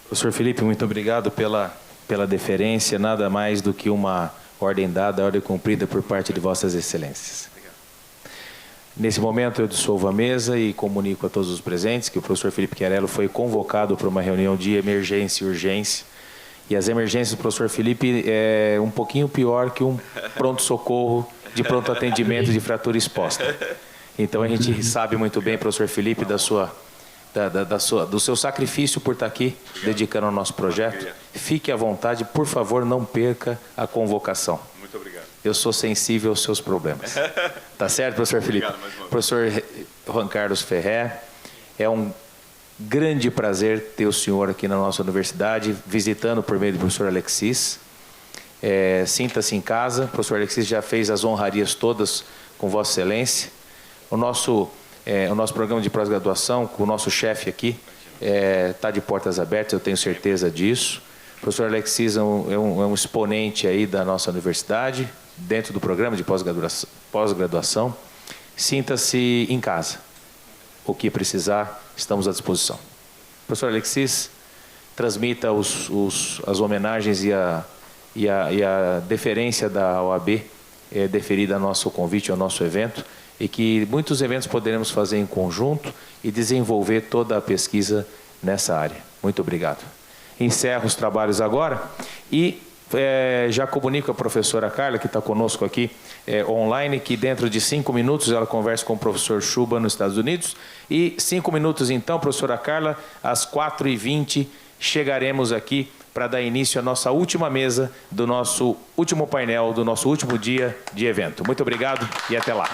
Professor Felipe, muito obrigado pela deferência, nada mais do que uma ordem dada, ordem cumprida por parte de vossas excelências. Obrigado. Nesse momento eu dissolvo a mesa e comunico a todos os presentes que o professor Felipe Chiarello foi convocado para uma reunião de emergência e urgência. E as emergências do professor Felipe é um pouquinho pior que um pronto-socorro de pronto atendimento de fratura exposta. Então a gente sabe muito bem, professor Felipe, do seu sacrifício por estar aqui, dedicando ao nosso projeto. Fique à vontade, por favor, não perca a convocação. Muito obrigado. Eu sou sensível aos seus problemas. Tá certo, professor Felipe? Obrigado, professor Juan Carlos Ferrer, é um grande prazer ter o senhor aqui na nossa universidade, visitando por meio do professor Alexis. Sinta-se em casa, o professor Alexis já fez as honrarias todas com Vossa Excelência. O nosso programa de pós-graduação, com o nosso chefe aqui, está de portas abertas, eu tenho certeza disso. O professor Alexis é um exponente aí da nossa universidade, dentro do programa de pós-graduação. Sinta-se em casa. O que precisar, estamos à disposição. Professor Alexis, transmita as homenagens e a deferência da OAB deferida ao nosso convite, ao nosso evento, e que muitos eventos poderemos fazer em conjunto e desenvolver toda a pesquisa nessa área. Muito obrigado. Encerro os trabalhos agora e já comunico a professora Carla, que está conosco aqui online, que dentro de 5 minutos ela conversa com o professor Chuba nos Estados Unidos. E 5 minutos então, professora Carla, às 4h20, chegaremos aqui para dar início à nossa última mesa do nosso último painel, do nosso último dia de evento. Muito obrigado e até lá.